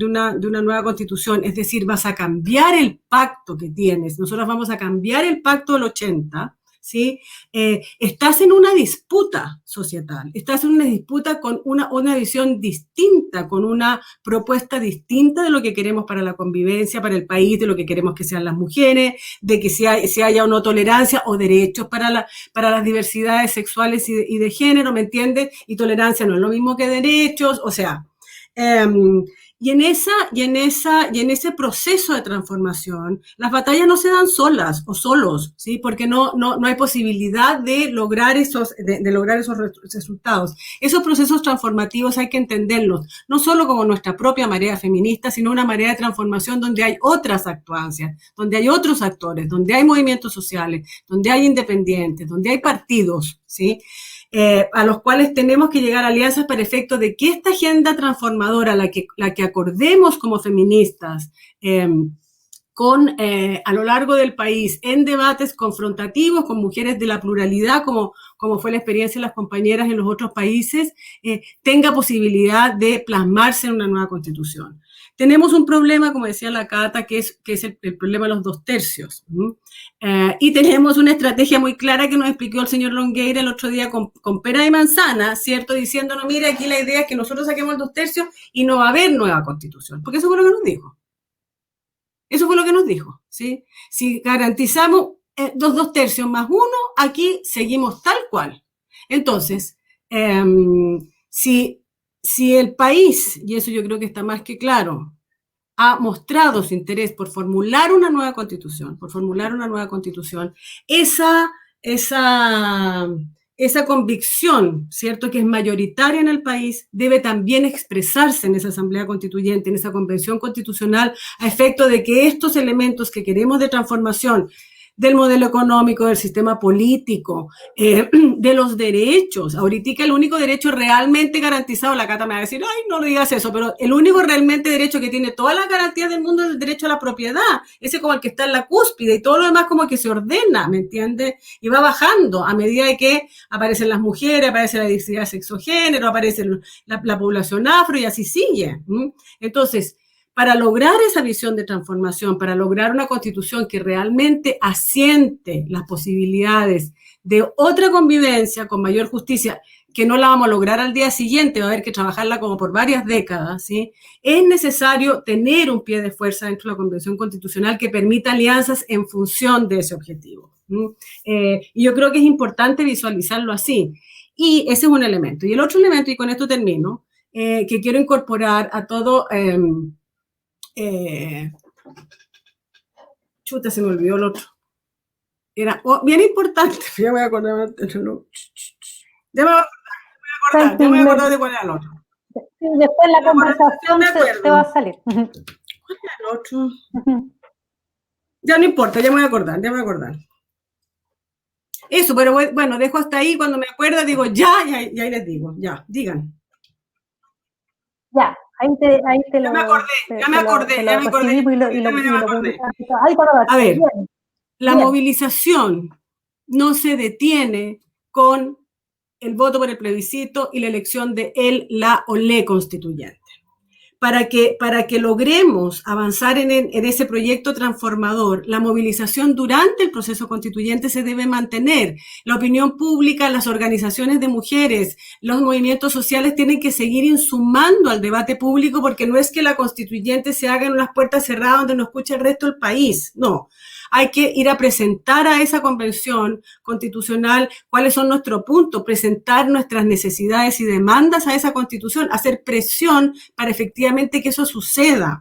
una nueva constitución, es decir, vas a cambiar el pacto que tienes, nosotros vamos a cambiar el pacto del 80, ¿sí? Estás en una disputa societal, estás en una disputa con una visión distinta, con una propuesta distinta de lo que queremos para la convivencia, para el país, de lo que queremos que sean las mujeres, de que se haya o no tolerancia o derechos para las diversidades sexuales y de género, ¿me entiendes? Y tolerancia no es lo mismo que derechos, o sea... Y en ese proceso de transformación, las batallas no se dan solas o solos, ¿sí? Porque no hay posibilidad de lograr esos resultados. Esos procesos transformativos hay que entenderlos, no solo como nuestra propia marea feminista, sino una marea de transformación donde hay otras actuancias, donde hay otros actores, donde hay movimientos sociales, donde hay independientes, donde hay partidos, ¿sí? A los cuales tenemos que llegar a alianzas para efecto de que esta agenda transformadora, la que acordemos como feministas, a lo largo del país, en debates confrontativos con mujeres de la pluralidad, como fue la experiencia de las compañeras en los otros países, tenga posibilidad de plasmarse en una nueva constitución. Tenemos un problema, como decía la Cata, que es el problema de los 2/3. Y tenemos una estrategia muy clara que nos explicó el señor Longueira el otro día con pera y manzana, ¿cierto? Diciéndonos, mire, aquí la idea es que nosotros saquemos el 2/3 y no va a haber nueva constitución, porque eso fue lo que nos dijo. Eso fue lo que nos dijo, ¿sí? Si garantizamos 2/3 más 1, aquí seguimos tal cual. Entonces, si el país, y eso yo creo que está más que claro, ha mostrado su interés por formular una nueva constitución, esa convicción, ¿cierto?, que es mayoritaria en el país, debe también expresarse en esa Asamblea Constituyente, en esa Convención Constitucional, a efecto de que estos elementos que queremos de transformación del modelo económico, del sistema político, de los derechos. Ahorita el único derecho realmente garantizado, la Cata me va a decir, ay, no digas eso, pero el único realmente derecho que tiene todas las garantías del mundo es el derecho a la propiedad. Ese como el que está en la cúspide y todo lo demás como que se ordena, ¿me entiendes? Y va bajando a medida de que aparecen las mujeres, aparece la diversidad sexogénero, aparece la población afro y así sigue. Entonces, para lograr esa visión de transformación, para lograr una constitución que realmente asiente las posibilidades de otra convivencia con mayor justicia, que no la vamos a lograr al día siguiente, va a haber que trabajarla como por varias décadas, ¿sí? Es necesario tener un pie de fuerza dentro de la Convención Constitucional que permita alianzas en función de ese objetivo. Y yo creo que es importante visualizarlo así. Y ese es un elemento. Y el otro elemento, y con esto termino, que quiero incorporar a todo... chuta, se me olvidó el otro. Era bien importante. Ya me voy a acordar. Ya me voy a acordar de cuál era el otro. Sí, después la conversación te va a salir. ¿Cuál era el otro? Ya no importa, ya me voy a acordar. Eso, pero bueno, dejo hasta ahí, cuando me acuerdo digo ya les digo, ya, digan. Ya, ahí te lo recibimos y lo publicamos. A ver, bien, la bien. movilización no se detiene con el voto por el plebiscito y la elección de él, la o le constituyente. Para que logremos avanzar en ese proyecto transformador, la movilización durante el proceso constituyente se debe mantener. La opinión pública, las organizaciones de mujeres, los movimientos sociales tienen que seguir insumando al debate público, porque no es que la constituyente se haga en unas puertas cerradas donde no escucha el resto del país, no. Hay que ir a presentar a esa convención constitucional cuáles son nuestros puntos, presentar nuestras necesidades y demandas a esa constitución, hacer presión para efectivamente que eso suceda.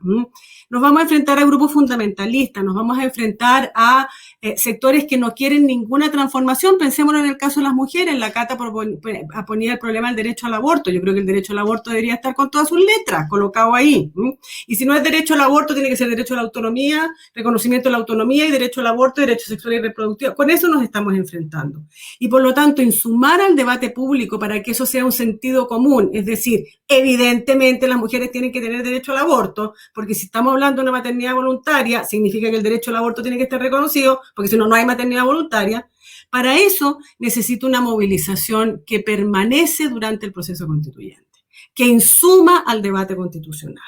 Nos vamos a enfrentar a grupos fundamentalistas, nos vamos a enfrentar a sectores que no quieren ninguna transformación. Pensémoslo en el caso de las mujeres. La Cata ponía el problema del derecho al aborto. Yo creo que el derecho al aborto debería estar con todas sus letras, colocado ahí. Y si no es derecho al aborto, tiene que ser derecho a la autonomía, reconocimiento de la autonomía y derecho al aborto y derecho sexual y reproductivo. Con eso nos estamos enfrentando. Y por lo tanto, insumar al debate público para que eso sea un sentido común. Es decir, evidentemente las mujeres tienen que tener derecho al aborto, porque si estamos hablando de una maternidad voluntaria, significa que el derecho al aborto tiene que estar reconocido, porque si no, no hay maternidad voluntaria. Para eso necesita una movilización que permanece durante el proceso constituyente, que insuma al debate constitucional,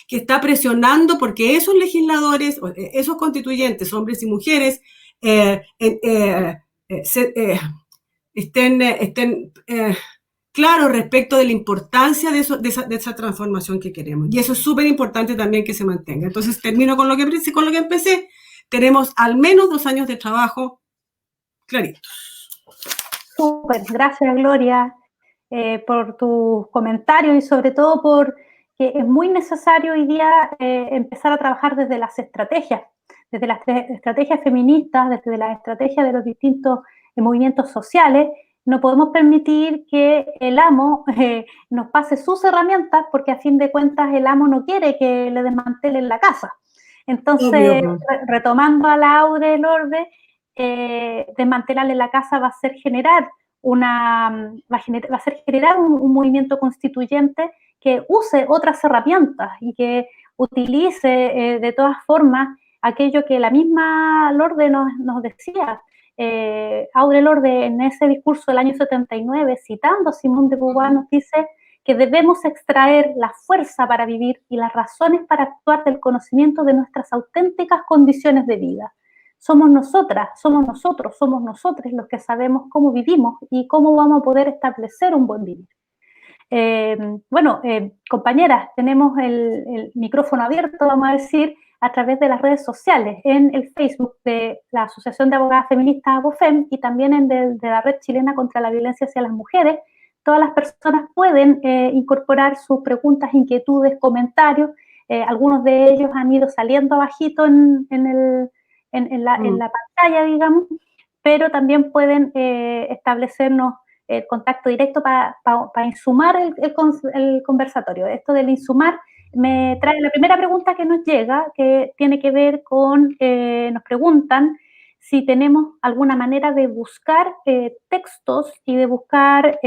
que está presionando porque esos legisladores, esos constituyentes, hombres y mujeres, estén claros respecto de la importancia de esa transformación que queremos. Y eso es súper importante también que se mantenga. Entonces, termino con lo que empecé. Tenemos al menos 2 años de trabajo claritos. Súper, gracias Gloria por tus comentarios y sobre todo porque es muy necesario hoy día empezar a trabajar desde las estrategias feministas, desde las estrategias de los distintos movimientos sociales. No podemos permitir que el amo nos pase sus herramientas, porque a fin de cuentas el amo no quiere que le desmantelen la casa. Entonces, retomando a la Aure Lorde, desmantelarle la casa va a ser generar un movimiento constituyente que use otras herramientas y que utilice de todas formas aquello que la misma Lorde nos decía. Aure Lorde, en ese discurso del año 79, citando a Simón de Beauvoir, nos dice que debemos extraer la fuerza para vivir y las razones para actuar del conocimiento de nuestras auténticas condiciones de vida. Somos nosotras, somos nosotros, somos nosotros los que sabemos cómo vivimos y cómo vamos a poder establecer un buen vivir. Compañeras, tenemos el micrófono abierto, vamos a decir, a través de las redes sociales, en el Facebook de la Asociación de Abogadas Feministas ABOFEM y también de la Red Chilena contra la Violencia hacia las Mujeres. Todas las personas pueden incorporar sus preguntas, inquietudes, comentarios. Algunos de ellos han ido saliendo abajito en la pantalla, digamos, pero también pueden establecernos el contacto directo para insumar el conversatorio. Esto del insumar me trae la primera pregunta que nos llega, que tiene que ver con, nos preguntan si tenemos alguna manera de buscar textos y de buscar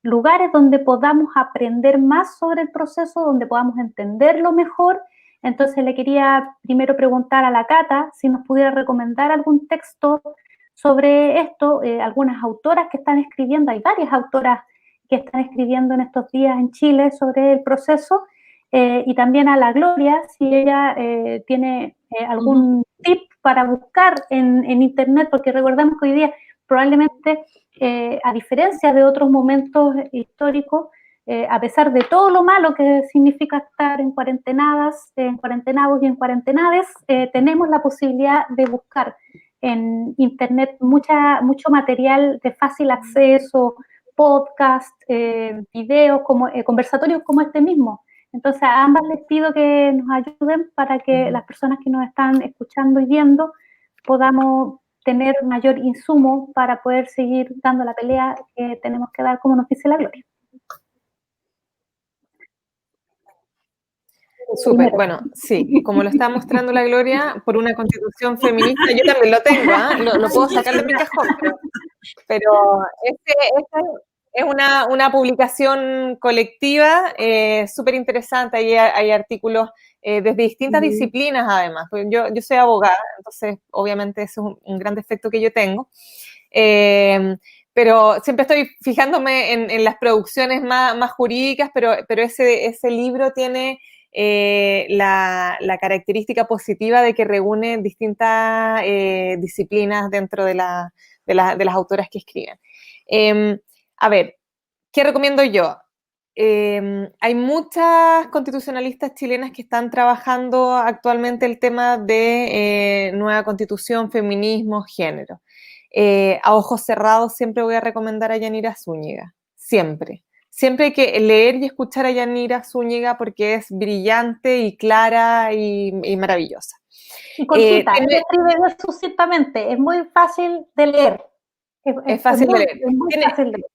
lugares donde podamos aprender más sobre el proceso, donde podamos entenderlo mejor. Entonces le quería primero preguntar a la Cata si nos pudiera recomendar algún texto sobre esto, algunas autoras que están escribiendo, hay varias autoras que están escribiendo en estos días en Chile sobre el proceso, y también a la Gloria, si ella tiene algún tip para buscar en internet, porque recordemos que hoy día probablemente, a diferencia de otros momentos históricos, a pesar de todo lo malo que significa estar en cuarentenados y en cuarentenades, tenemos la posibilidad de buscar en internet mucho material de fácil acceso, podcast, videos, conversatorios como este mismo. Entonces a ambas les pido que nos ayuden para que las personas que nos están escuchando y viendo podamos tener mayor insumo para poder seguir dando la pelea que tenemos que dar, como nos dice la Gloria. Súper, bueno, sí, como lo está mostrando la Gloria, por una constitución feminista, yo también lo tengo, lo puedo sacar de mi cajón, pero esta es una publicación colectiva súper interesante, hay artículos desde distintas disciplinas además, pues yo soy abogada, entonces obviamente ese es un gran defecto que yo tengo, pero siempre estoy fijándome en las producciones más jurídicas, pero ese libro tiene la característica positiva de que reúne distintas disciplinas dentro de las autoras que escriben. A ver, ¿qué recomiendo yo? Hay muchas constitucionalistas chilenas que están trabajando actualmente el tema de nueva constitución, feminismo, género. A ojos cerrados siempre voy a recomendar a Yanira Zúñiga, siempre. Siempre hay que leer y escuchar a Yanira Zúñiga porque es brillante y clara y maravillosa. Y cortita, ella escribe bien sucintamente, es muy fácil de leer. Es fácil de leer. Es muy fácil de leer.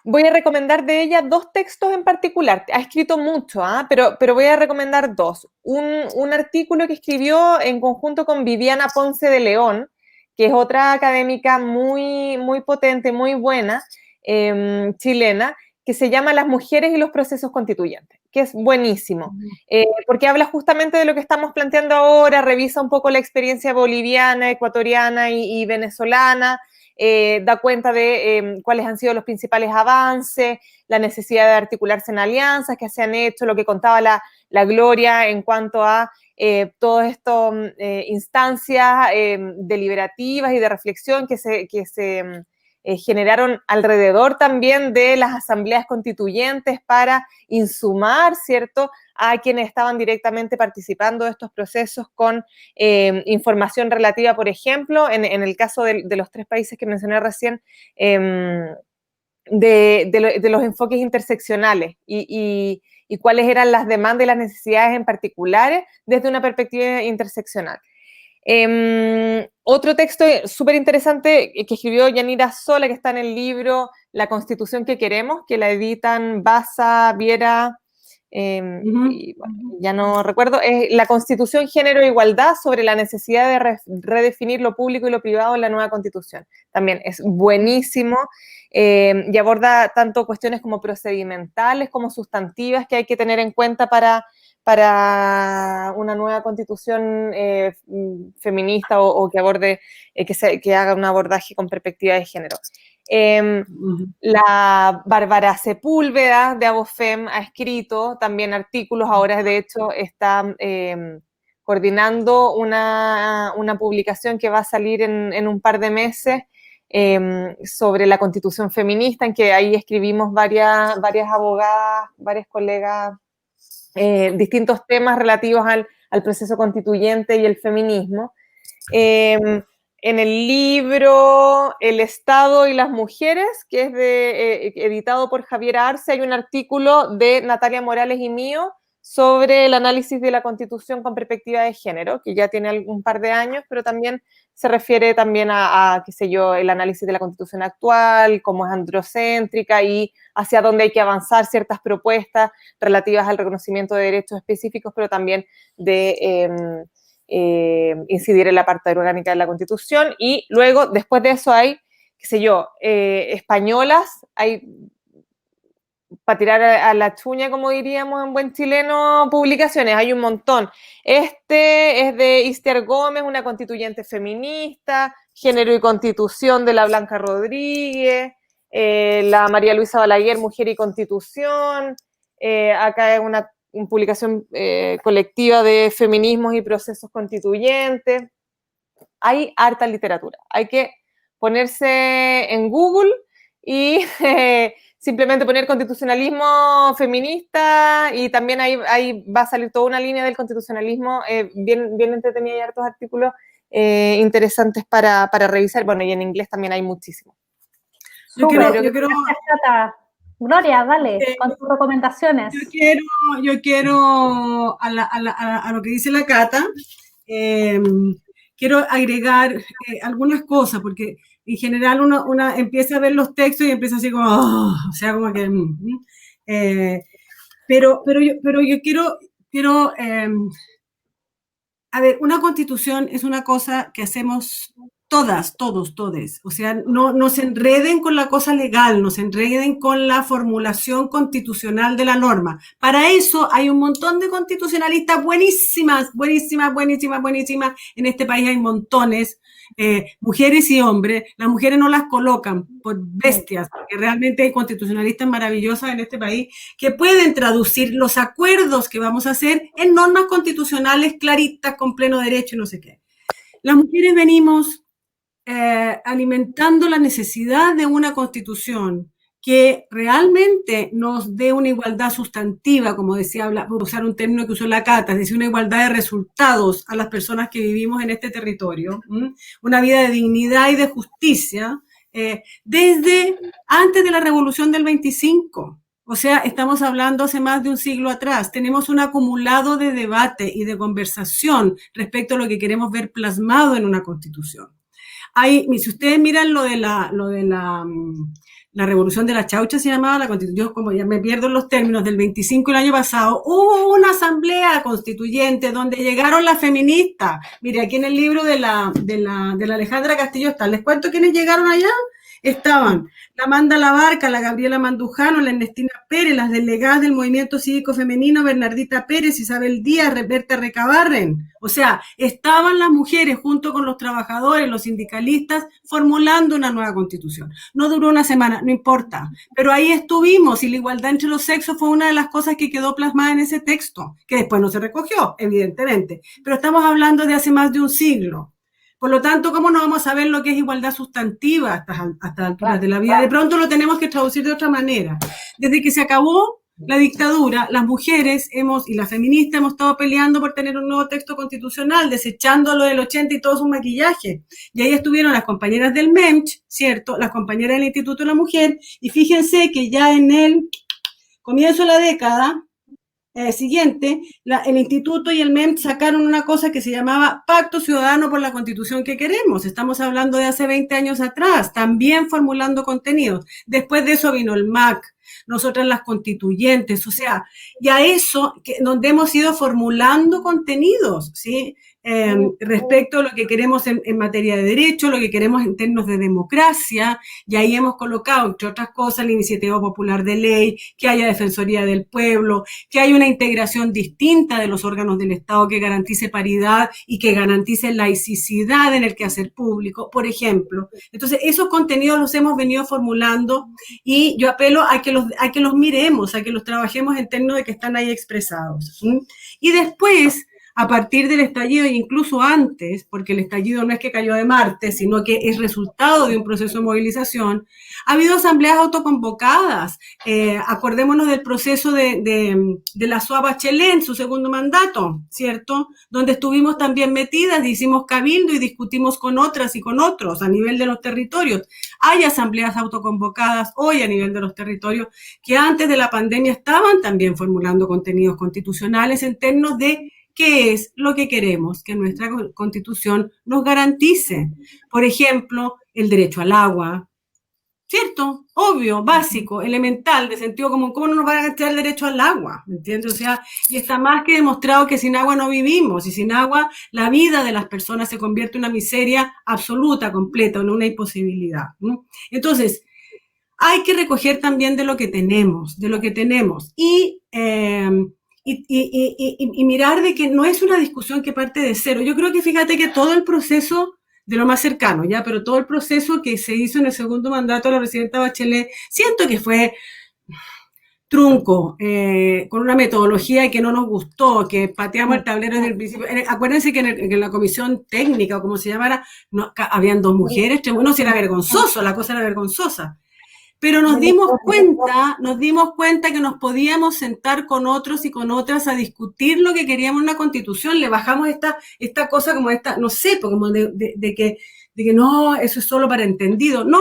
Voy a recomendar de ella 2 textos en particular. Ha escrito mucho, pero voy a recomendar 2. Un artículo que escribió en conjunto con Viviana Ponce de León, que es otra académica muy, muy potente, muy buena, chilena, que se llama Las mujeres y los procesos constituyentes, que es buenísimo, porque habla justamente de lo que estamos planteando ahora, revisa un poco la experiencia boliviana, ecuatoriana y venezolana, da cuenta de cuáles han sido los principales avances, la necesidad de articularse en alianzas que se han hecho, lo que contaba la Gloria en cuanto a todas estas instancias deliberativas y de reflexión que se generaron alrededor también de las asambleas constituyentes para insumar, ¿cierto?, a quienes estaban directamente participando de estos procesos con información relativa, por ejemplo, en el caso de los 3 países que mencioné recién, de los enfoques interseccionales y cuáles eran las demandas y las necesidades en particulares desde una perspectiva interseccional. Otro texto súper interesante que escribió Yanira Sola, que está en el libro La Constitución que Queremos, que la editan Baza, Viera, y, bueno, ya no recuerdo, es La Constitución, Género e Igualdad sobre la necesidad de redefinir lo público y lo privado en la nueva Constitución. También es buenísimo y aborda tanto cuestiones como procedimentales como sustantivas que hay que tener en cuenta para una nueva constitución feminista o que aborde, que haga un abordaje con perspectiva de género. La Bárbara Sepúlveda de Abofem ha escrito también artículos, ahora de hecho está coordinando una publicación que va a salir en un par de meses sobre la constitución feminista, en que ahí escribimos varias abogadas, varias colegas, distintos temas relativos al proceso constituyente y el feminismo. En el libro El Estado y las Mujeres, que es editado por Javier Arce, hay un artículo de Natalia Morales y mío sobre el análisis de la Constitución con perspectiva de género, que ya tiene un par de años, pero también se refiere también qué sé yo, el análisis de la Constitución actual, cómo es androcéntrica y hacia dónde hay que avanzar ciertas propuestas relativas al reconocimiento de derechos específicos, pero también de incidir en la parte orgánica de la Constitución. Y luego, después de eso hay, qué sé yo, españolas, hay, para tirar a la chuña, como diríamos en buen chileno, publicaciones, hay un montón. Este es de Ister Gómez, una constituyente feminista, Género y Constitución de la Blanca Rodríguez, la María Luisa Balaguer, Mujer y Constitución, acá es una publicación colectiva de feminismos y procesos constituyentes. Hay harta literatura, hay que ponerse en Google y simplemente poner constitucionalismo feminista y también ahí va a salir toda una línea del constitucionalismo bien entretenida y hartos artículos interesantes para revisar. Bueno, y en inglés también hay muchísimo. Yo quiero Gloria, dale, con tus recomendaciones. Yo quiero a lo que dice la Cata, quiero agregar algunas cosas, porque en general uno empieza a ver los textos y empieza así como, o sea, como que... pero yo quiero quiero a ver, una constitución es una cosa que hacemos todas, todos, todes. O sea, no se enreden con la cosa legal, no se enreden con la formulación constitucional de la norma. Para eso hay un montón de constitucionalistas buenísimas, buenísimas, buenísimas, buenísimas. En este país hay montones, mujeres y hombres. Las mujeres no las colocan por bestias, porque realmente hay constitucionalistas maravillosas en este país que pueden traducir los acuerdos que vamos a hacer en normas constitucionales claritas, con pleno derecho y no sé qué. Las mujeres venimos alimentando la necesidad de una constitución que realmente nos dé una igualdad sustantiva, como decía, por usar un término que usó la Cata, es decir, una igualdad de resultados a las personas que vivimos en este territorio, una vida de dignidad y de justicia, desde antes de la Revolución del 25. O sea, estamos hablando hace más de un siglo atrás. Tenemos un acumulado de debate y de conversación respecto a lo que queremos ver plasmado en una constitución. Si ustedes miran lo de la revolución de la chaucha, se llamaba la constitución, como ya me pierdo en los términos, del 25 el año pasado, hubo una asamblea constituyente donde llegaron las feministas. Mire, aquí en el libro de la Alejandra Castillo está. ¿Les cuento quiénes llegaron allá? Estaban la Amanda Labarca, la Gabriela Mandujano, la Ernestina Pérez, las delegadas del Movimiento Cívico Femenino, Bernardita Pérez, Isabel Díaz, Berta Recabarren. O sea, estaban las mujeres junto con los trabajadores, los sindicalistas, formulando una nueva constitución. No duró una semana, no importa, pero ahí estuvimos y la igualdad entre los sexos fue una de las cosas que quedó plasmada en ese texto, que después no se recogió, evidentemente, pero estamos hablando de hace más de un siglo. Por lo tanto, ¿cómo no vamos a ver lo que es igualdad sustantiva hasta alturas de la vida? De pronto lo tenemos que traducir de otra manera. Desde que se acabó la dictadura, las mujeres y las feministas hemos estado peleando por tener un nuevo texto constitucional, desechando lo del 80 y todo su maquillaje. Y ahí estuvieron las compañeras del MEMCH, ¿cierto? Las compañeras del Instituto de la Mujer. Y fíjense que ya en el comienzo de la década siguiente, el Instituto y el MEMCH sacaron una cosa que se llamaba Pacto Ciudadano por la Constitución que queremos. Estamos hablando de hace 20 años atrás, también formulando contenidos. Después de eso vino el MAC, nosotras las constituyentes, o sea, y a eso, donde hemos ido formulando contenidos, ¿sí? Respecto a lo que queremos en materia de derecho, lo que queremos en términos de democracia, y ahí hemos colocado, entre otras cosas, la iniciativa popular de ley, que haya defensoría del pueblo, que haya una integración distinta de los órganos del Estado que garantice paridad y que garantice laicidad en el quehacer público, por ejemplo. Entonces, esos contenidos los hemos venido formulando y yo apelo a que los miremos, a que los trabajemos en términos de que están ahí expresados. Y después, a partir del estallido e incluso antes, porque el estallido no es que cayó de Marte, sino que es resultado de un proceso de movilización, ha habido asambleas autoconvocadas. Acordémonos del proceso de la SOA Bachelet en su segundo mandato, ¿cierto? Donde estuvimos también metidas, hicimos cabildo y discutimos con otras y con otros a nivel de los territorios. Hay asambleas autoconvocadas hoy a nivel de los territorios que antes de la pandemia estaban también formulando contenidos constitucionales en términos de ¿qué es lo que queremos que nuestra Constitución nos garantice? Por ejemplo, el derecho al agua, ¿cierto? Obvio, básico, elemental, de sentido común. ¿Cómo no nos van a garantizar el derecho al agua? ¿Me entiendes? O sea, y está más que demostrado que sin agua no vivimos, y sin agua la vida de las personas se convierte en una miseria absoluta, completa, en una imposibilidad, ¿no? Entonces, hay que recoger también de lo que tenemos, y mirar de que no es una discusión que parte de cero. Yo creo que fíjate que todo el proceso, de lo más cercano, ya, pero todo el proceso que se hizo en el segundo mandato de la presidenta Bachelet, siento que fue trunco, con una metodología que no nos gustó, que pateamos el tablero desde el principio. Acuérdense que en la comisión técnica, o como se llamara, habían 2 mujeres, bueno, si era vergonzoso, la cosa era vergonzosa. Pero nos dimos cuenta que nos podíamos sentar con otros y con otras a discutir lo que queríamos en una constitución. Le bajamos esta cosa como esta, no sé, como de que no, eso es solo para entendidos. No,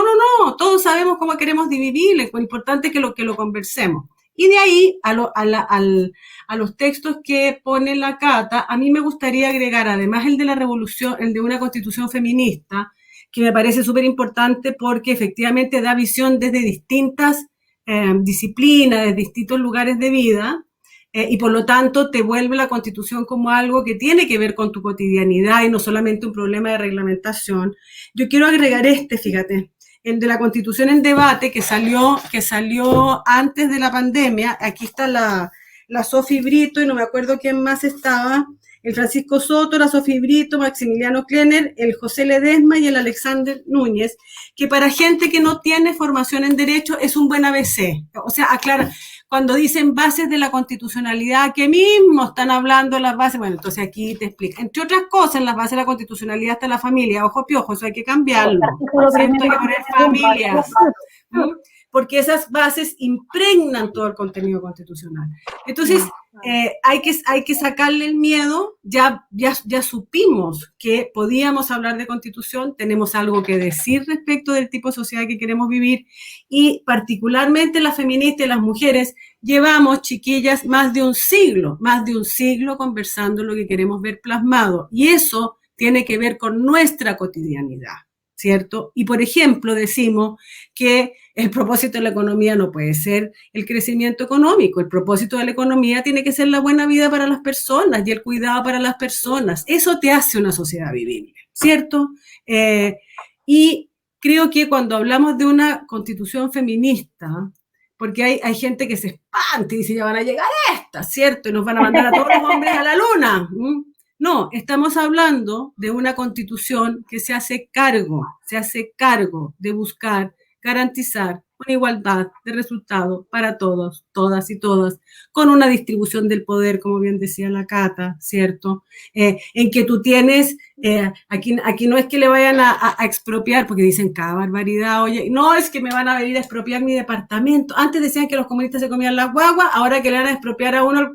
todos sabemos cómo queremos dividir, lo importante es que lo conversemos. Y de ahí a los textos que pone la Cata, a mí me gustaría agregar, además el de la revolución, el de una constitución feminista, que me parece súper importante porque efectivamente da visión desde distintas disciplinas, desde distintos lugares de vida, y por lo tanto te vuelve la Constitución como algo que tiene que ver con tu cotidianidad y no solamente un problema de reglamentación. Yo quiero agregar fíjate, el de la Constitución en debate que salió antes de la pandemia. Aquí está la Sofi Brito y no me acuerdo quién más estaba, el Francisco Soto, la Sofi Brito, Maximiliano Klenner, el José Ledesma y el Alexander Núñez, que para gente que no tiene formación en derecho es un buen ABC. O sea, aclara, cuando dicen bases de la constitucionalidad, que mismo están hablando las bases, bueno, entonces aquí te explica. Entre otras cosas, en las bases de la constitucionalidad está la familia, ojo piojo, eso hay que cambiarlo, ¿cierto? Hay que poner familias, porque esas bases impregnan todo el contenido constitucional. Entonces, hay que sacarle el miedo. Ya supimos que podíamos hablar de constitución, tenemos algo que decir respecto del tipo de sociedad que queremos vivir, y particularmente las feministas y las mujeres llevamos, chiquillas, más de un siglo conversando lo que queremos ver plasmado, y eso tiene que ver con nuestra cotidianidad, ¿cierto? Y, por ejemplo, decimos que el propósito de la economía no puede ser el crecimiento económico. El propósito de la economía tiene que ser la buena vida para las personas y el cuidado para las personas. Eso te hace una sociedad vivible, ¿cierto? Y creo que cuando hablamos de una constitución feminista, porque hay gente que se espanta y dice, ya van a llegar estas, ¿cierto? Y nos van a mandar a todos los hombres a la luna. No, estamos hablando de una constitución que se hace cargo de buscar garantizar una igualdad de resultado para todos, todas y todas, con una distribución del poder, como bien decía la Cata, ¿cierto? En que tú tienes, aquí no es que le vayan a expropiar, porque dicen cada barbaridad, oye, no es que me van a venir a expropiar mi departamento. Antes decían que los comunistas se comían las guaguas, ahora que le van a expropiar a uno,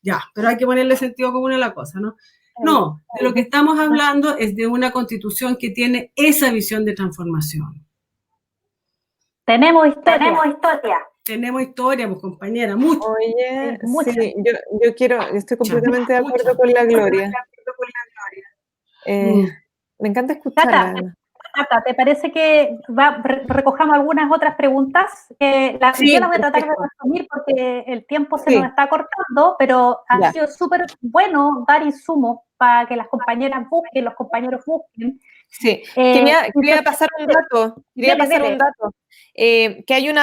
ya, pero hay que ponerle sentido común a la cosa, ¿no? No, de lo que estamos hablando es de una constitución que tiene esa visión de transformación. Tenemos historia. Tenemos historia, pues, compañera, mucho. Oye, sí, yo estoy completamente de acuerdo con la Gloria. Me encanta escucharla. Cata, ¿te parece que recojamos algunas otras preguntas? Yo las voy a tratar de resumir porque el tiempo se nos está cortando, pero ha sido súper bueno dar insumos para que las compañeras busquen, los compañeros busquen. Sí, quería pasar un dato. Que hay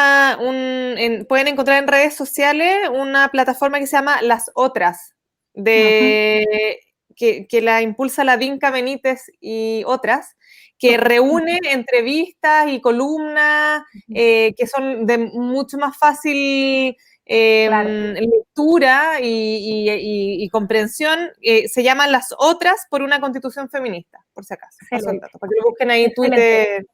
pueden encontrar en redes sociales una plataforma que se llama Las Otras, que la impulsa la Dinka Benítez y otras, que reúne entrevistas y columnas que son de mucho más fácil lectura y comprensión. Se llaman Las Otras por una Constitución Feminista, por si acaso. Paso el dato, para que lo busquen ahí en Twitter.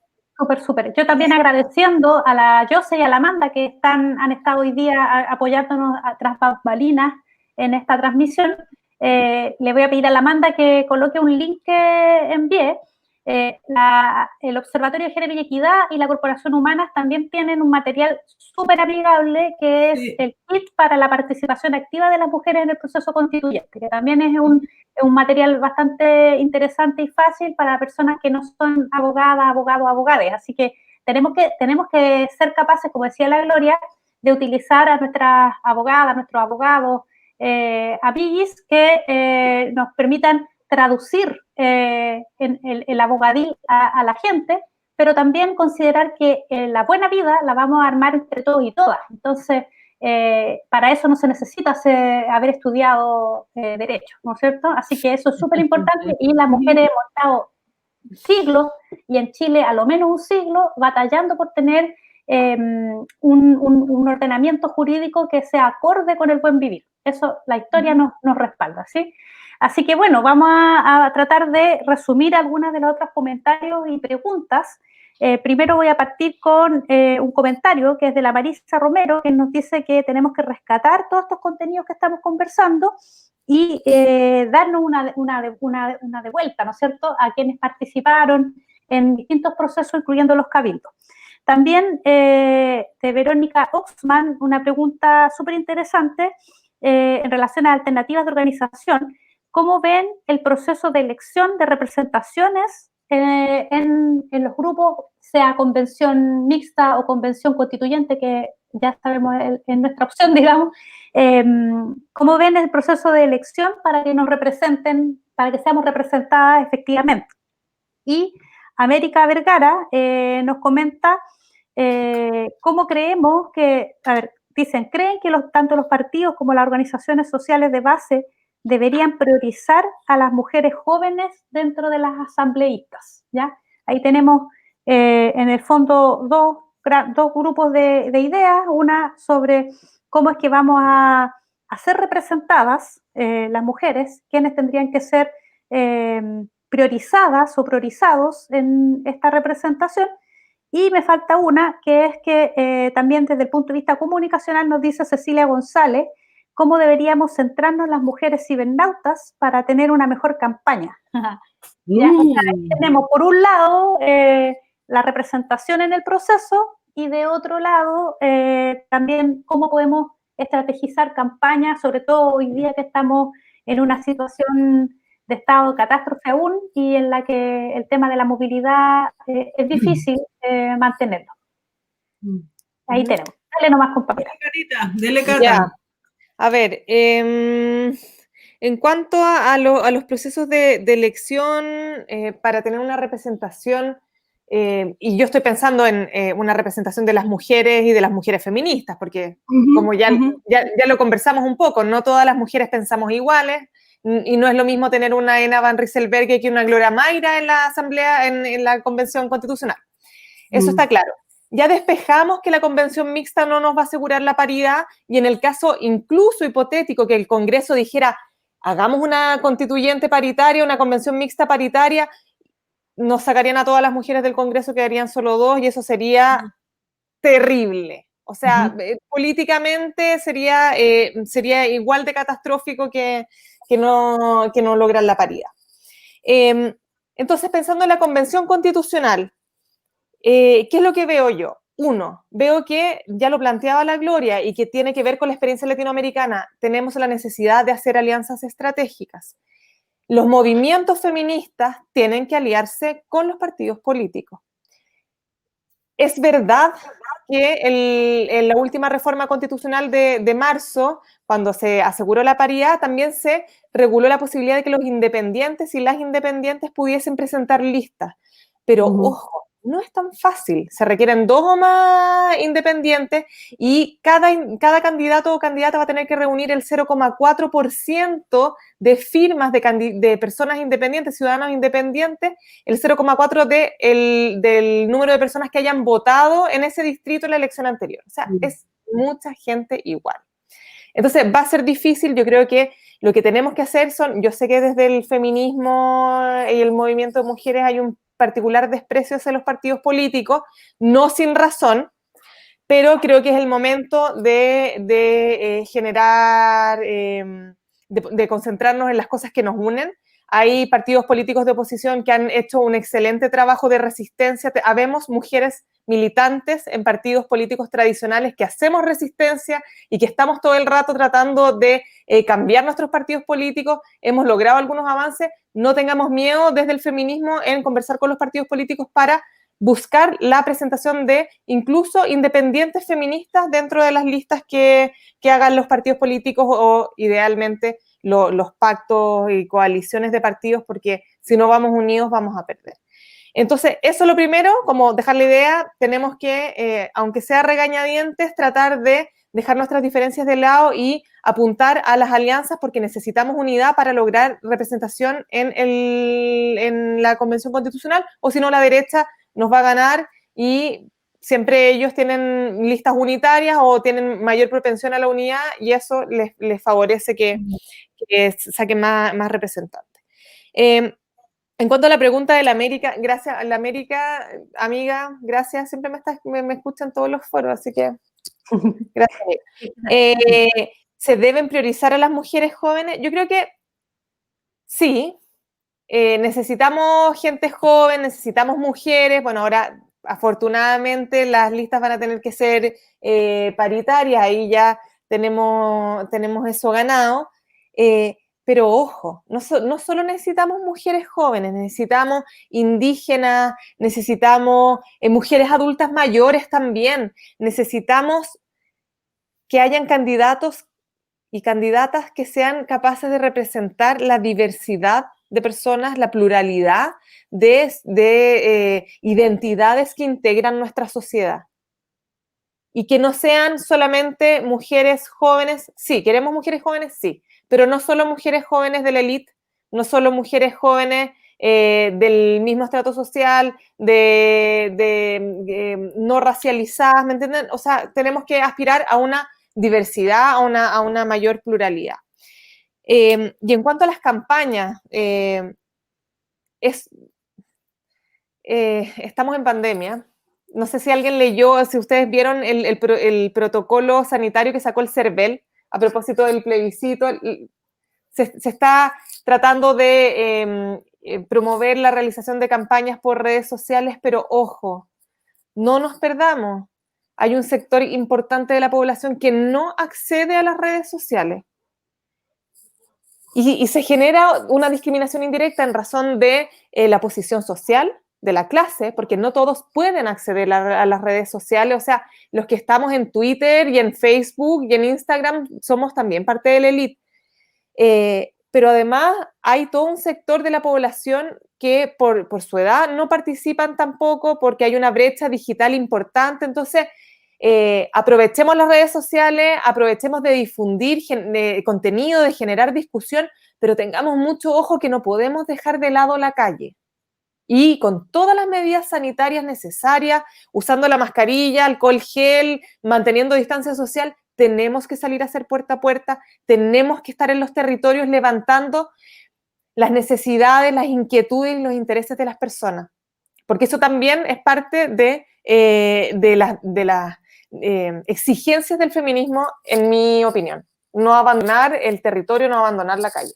Súper. Yo también agradeciendo a la Jose y a la Amanda que han estado hoy día apoyándonos tras bambalinas en esta transmisión. Le voy a pedir a la Amanda que coloque un link que envié. El Observatorio de Género y Equidad y la Corporación Humanas también tienen un material súper amigable que es el kit para la participación activa de las mujeres en el proceso constituyente, que también es un material bastante interesante y fácil para personas que no son abogadas, abogados, abogadas. Así que tenemos que ser capaces, como decía la Gloria, de utilizar a nuestras abogadas, nuestros abogados, amiguis que nos permitan traducir el abogadil a la gente, pero también considerar que la buena vida la vamos a armar entre todos y todas. Entonces, para eso no se necesita haber estudiado Derecho, ¿no es cierto? Así que eso es súper importante y las mujeres hemos estado siglos, y en Chile a lo menos un siglo, batallando por tener un ordenamiento jurídico que sea acorde con el buen vivir. Eso la historia nos respalda, ¿sí? Así que bueno, vamos a tratar de resumir algunos de los otros comentarios y preguntas. Primero voy a partir con un comentario que es de la Marisa Romero, que nos dice que tenemos que rescatar todos estos contenidos que estamos conversando y darnos una de vuelta, ¿no es cierto?, a quienes participaron en distintos procesos, incluyendo los cabildos. También de Verónica Oxman, una pregunta súper interesante en relación a alternativas de organización. ¿Cómo ven el proceso de elección de representaciones en los grupos, sea convención mixta o convención constituyente, que ya sabemos, es nuestra opción, digamos, cómo ven el proceso de elección para que nos representen, para que seamos representadas efectivamente. Y América Vergara nos comenta cómo creemos que, a ver, dicen, ¿creen que tanto los partidos como las organizaciones sociales de base deberían priorizar a las mujeres jóvenes dentro de las asambleístas? ¿Ya? Ahí tenemos en el fondo dos grupos de ideas, una sobre cómo es que vamos a ser representadas las mujeres, quiénes tendrían que ser priorizadas o priorizados en esta representación. Y me falta una, que es que también desde el punto de vista comunicacional nos dice Cecilia González cómo deberíamos centrarnos las mujeres cibernautas para tener una mejor campaña. ¿Ya? O sea, tenemos por un lado la representación en el proceso y de otro lado también cómo podemos estrategizar campañas, sobre todo hoy día que estamos en una situación de estado de catástrofe aún y en la que el tema de la movilidad es difícil mantenerlo. Ahí tenemos. Dale nomás, compañera. Dele, Cata. Ya. A ver, en cuanto a los procesos de elección para tener una representación, y yo estoy pensando en una representación de las mujeres y de las mujeres feministas, porque como ya lo conversamos un poco, no todas las mujeres pensamos iguales, y no es lo mismo tener una Ena Van Rieselberghe que una Gloria Mayra en la Asamblea, en la Convención Constitucional. Eso está claro. Ya despejamos que la convención mixta no nos va a asegurar la paridad y en el caso incluso hipotético que el Congreso dijera hagamos una constituyente paritaria, una convención mixta paritaria, nos sacarían a todas las mujeres del Congreso, quedarían solo 2 y eso sería terrible. O sea, políticamente sería igual de catastrófico que no logran la paridad. Entonces, pensando en la convención constitucional, ¿qué es lo que veo yo? Uno, veo que ya lo planteaba la Gloria y que tiene que ver con la experiencia latinoamericana. Tenemos la necesidad de hacer alianzas estratégicas. Los movimientos feministas tienen que aliarse con los partidos políticos. Es verdad que en la última reforma constitucional de marzo, cuando se aseguró la paridad, también se reguló la posibilidad de que los independientes y las independientes pudiesen presentar listas. Pero, ojo, no es tan fácil. Se requieren 2 o más independientes y cada candidato o candidata va a tener que reunir el 0,4% de firmas de personas independientes, ciudadanos independientes, el 0,4% del número de personas que hayan votado en ese distrito en la elección anterior. O sea, es mucha gente igual. Entonces, va a ser difícil. Yo creo que lo que tenemos que hacer yo sé que desde el feminismo y el movimiento de mujeres hay un particular desprecio hacia los partidos políticos, no sin razón, pero creo que es el momento de generar, de concentrarnos en las cosas que nos unen. Hay partidos políticos de oposición que han hecho un excelente trabajo de resistencia. Habemos mujeres militantes en partidos políticos tradicionales que hacemos resistencia y que estamos todo el rato tratando de cambiar nuestros partidos políticos. Hemos logrado algunos avances. No tengamos miedo desde el feminismo en conversar con los partidos políticos para buscar la presentación de incluso independientes feministas dentro de las listas que hagan los partidos políticos o idealmente los pactos y coaliciones de partidos, porque si no vamos unidos vamos a perder. Entonces, eso es lo primero, como dejar la idea, tenemos que, aunque sea regañadientes, tratar de dejar nuestras diferencias de lado y apuntar a las alianzas porque necesitamos unidad para lograr representación en la Convención Constitucional, o si no la derecha nos va a ganar y siempre ellos tienen listas unitarias o tienen mayor propensión a la unidad y eso les favorece que saquen más representantes. En cuanto a la pregunta de la América, gracias a la América, amiga, gracias, siempre me escuchan todos los foros, así que gracias. ¿Se deben priorizar a las mujeres jóvenes? Yo creo que sí. Necesitamos gente joven, necesitamos mujeres. Bueno, ahora afortunadamente las listas van a tener que ser paritarias, ahí ya tenemos eso ganado. Pero ojo, no solo necesitamos mujeres jóvenes, necesitamos indígenas, necesitamos mujeres adultas mayores también, necesitamos que hayan candidatos y candidatas que sean capaces de representar la diversidad de personas, la pluralidad de identidades que integran nuestra sociedad. Y que no sean solamente mujeres jóvenes, sí, queremos mujeres jóvenes, sí, pero no solo mujeres jóvenes de la élite, no solo mujeres jóvenes del mismo estrato social, no racializadas, ¿me entienden? O sea, tenemos que aspirar a una diversidad, a una mayor pluralidad. Y en cuanto a las campañas, estamos en pandemia. No sé si alguien leyó, si ustedes vieron el protocolo sanitario que sacó el CERVEL a propósito del plebiscito. Se está tratando de promover la realización de campañas por redes sociales, pero ojo, no nos perdamos. Hay un sector importante de la población que no accede a las redes sociales. Y se genera una discriminación indirecta en razón de la posición social, de la clase, porque no todos pueden acceder a las redes sociales. O sea, los que estamos en Twitter y en Facebook y en Instagram somos también parte de la élite. Pero además hay todo un sector de la población que por su edad no participan tampoco, porque hay una brecha digital importante. Entonces, aprovechemos las redes sociales, aprovechemos de difundir contenido, de generar discusión, pero tengamos mucho ojo que no podemos dejar de lado la calle. Y con todas las medidas sanitarias necesarias, usando la mascarilla, alcohol gel, manteniendo distancia social, tenemos que salir a hacer puerta a puerta, tenemos que estar en los territorios levantando las necesidades, las inquietudes y los intereses de las personas. Porque eso también es parte de las exigencias del feminismo, en mi opinión. No abandonar el territorio, no abandonar la calle.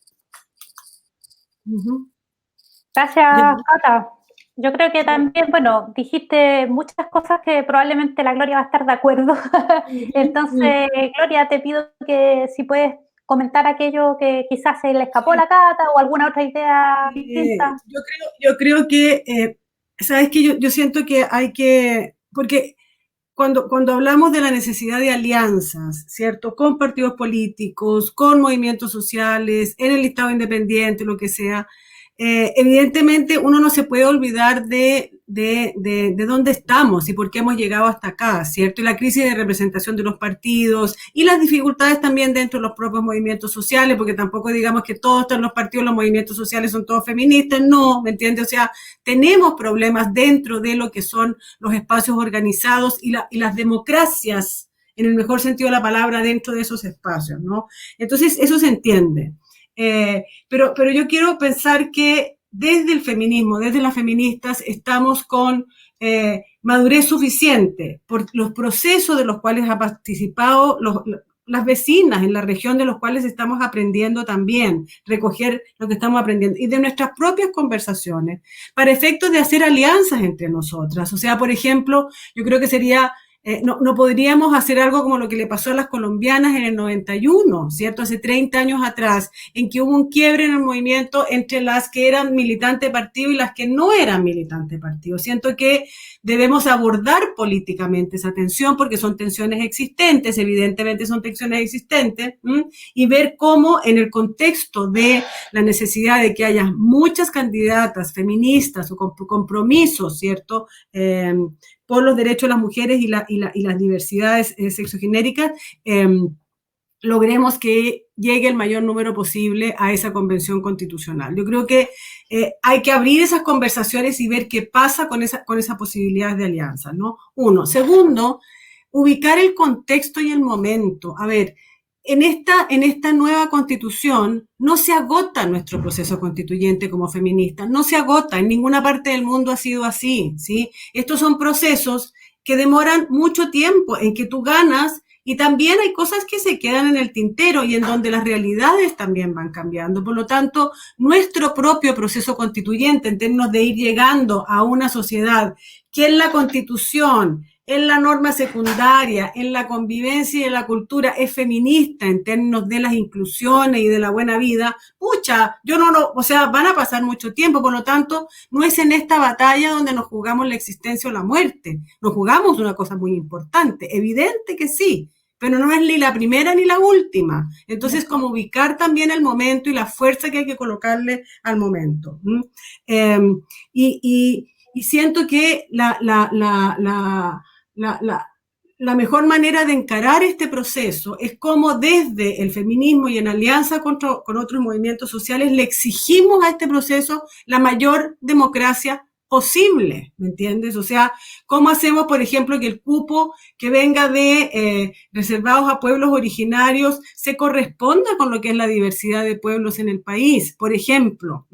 Gracias, Cata. Yo creo que también, bueno, dijiste muchas cosas que probablemente la Gloria va a estar de acuerdo. Entonces, Gloria, te pido que si puedes comentar aquello que quizás se le escapó a la Cata o alguna otra idea distinta. Yo creo que, ¿sabes qué? Yo siento que hay que, porque cuando hablamos de la necesidad de alianzas, ¿cierto? Con partidos políticos, con movimientos sociales, en el listado independiente, lo que sea, evidentemente uno no se puede olvidar de dónde estamos y por qué hemos llegado hasta acá, ¿cierto? Y la crisis de representación de los partidos y las dificultades también dentro de los propios movimientos sociales, porque tampoco digamos que todos los partidos, los movimientos sociales son todos feministas, no, ¿me entiendes? O sea, tenemos problemas dentro de lo que son los espacios organizados y las democracias, en el mejor sentido de la palabra, dentro de esos espacios, ¿no? Entonces, eso se entiende. Pero yo quiero pensar que desde el feminismo, desde las feministas, estamos con madurez suficiente por los procesos de los cuales ha participado las vecinas en la región, de los cuales estamos aprendiendo también, recoger lo que estamos aprendiendo, y de nuestras propias conversaciones, para efectos de hacer alianzas entre nosotras. O sea, por ejemplo, yo creo que sería... no podríamos hacer algo como lo que le pasó a las colombianas en el 91, ¿cierto? Hace 30 años atrás, en que hubo un quiebre en el movimiento entre las que eran militantes de partido y las que no eran militantes de partido. Siento que debemos abordar políticamente esa tensión, porque son tensiones existentes, evidentemente son tensiones existentes, y ver cómo en el contexto de la necesidad de que haya muchas candidatas feministas o con compromisos, ¿cierto?, por los derechos de las mujeres y las diversidades sexogenéricas, logremos que llegue el mayor número posible a esa convención constitucional. Yo creo que hay que abrir esas conversaciones y ver qué pasa con esa posibilidad de alianza, ¿no? Uno. Segundo, ubicar el contexto y el momento. A ver, en esta nueva constitución no se agota nuestro proceso constituyente como feministas, no se agota, en ninguna parte del mundo ha sido así, ¿sí? Estos son procesos que demoran mucho tiempo, en que tú ganas, y también hay cosas que se quedan en el tintero y en donde las realidades también van cambiando. Por lo tanto, nuestro propio proceso constituyente, en términos de ir llegando a una sociedad que en la Constitución, en la norma secundaria, en la convivencia y en la cultura es feminista en términos de las inclusiones y de la buena vida, o sea, van a pasar mucho tiempo. Por lo tanto, no es en esta batalla donde nos jugamos la existencia o la muerte, nos jugamos una cosa muy importante, evidente que sí, pero no es ni la primera ni la última. Entonces, como ubicar también el momento y la fuerza que hay que colocarle al momento. Y siento que la mejor manera de encarar este proceso es cómo desde el feminismo y en alianza con otros movimientos sociales le exigimos a este proceso la mayor democracia posible, ¿me entiendes? O sea, ¿cómo hacemos, por ejemplo, que el cupo que venga de reservados a pueblos originarios se corresponda con lo que es la diversidad de pueblos en el país, por ejemplo?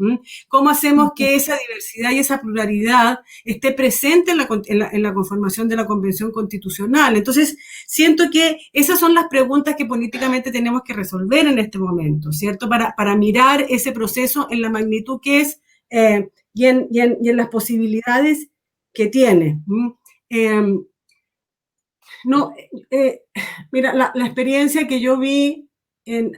¿Cómo hacemos que esa diversidad y esa pluralidad esté presente en la conformación de la Convención Constitucional? Entonces, siento que esas son las preguntas que políticamente tenemos que resolver en este momento, ¿cierto? Para mirar ese proceso en la magnitud que es y en las posibilidades que tiene. Mira, la experiencia que yo vi,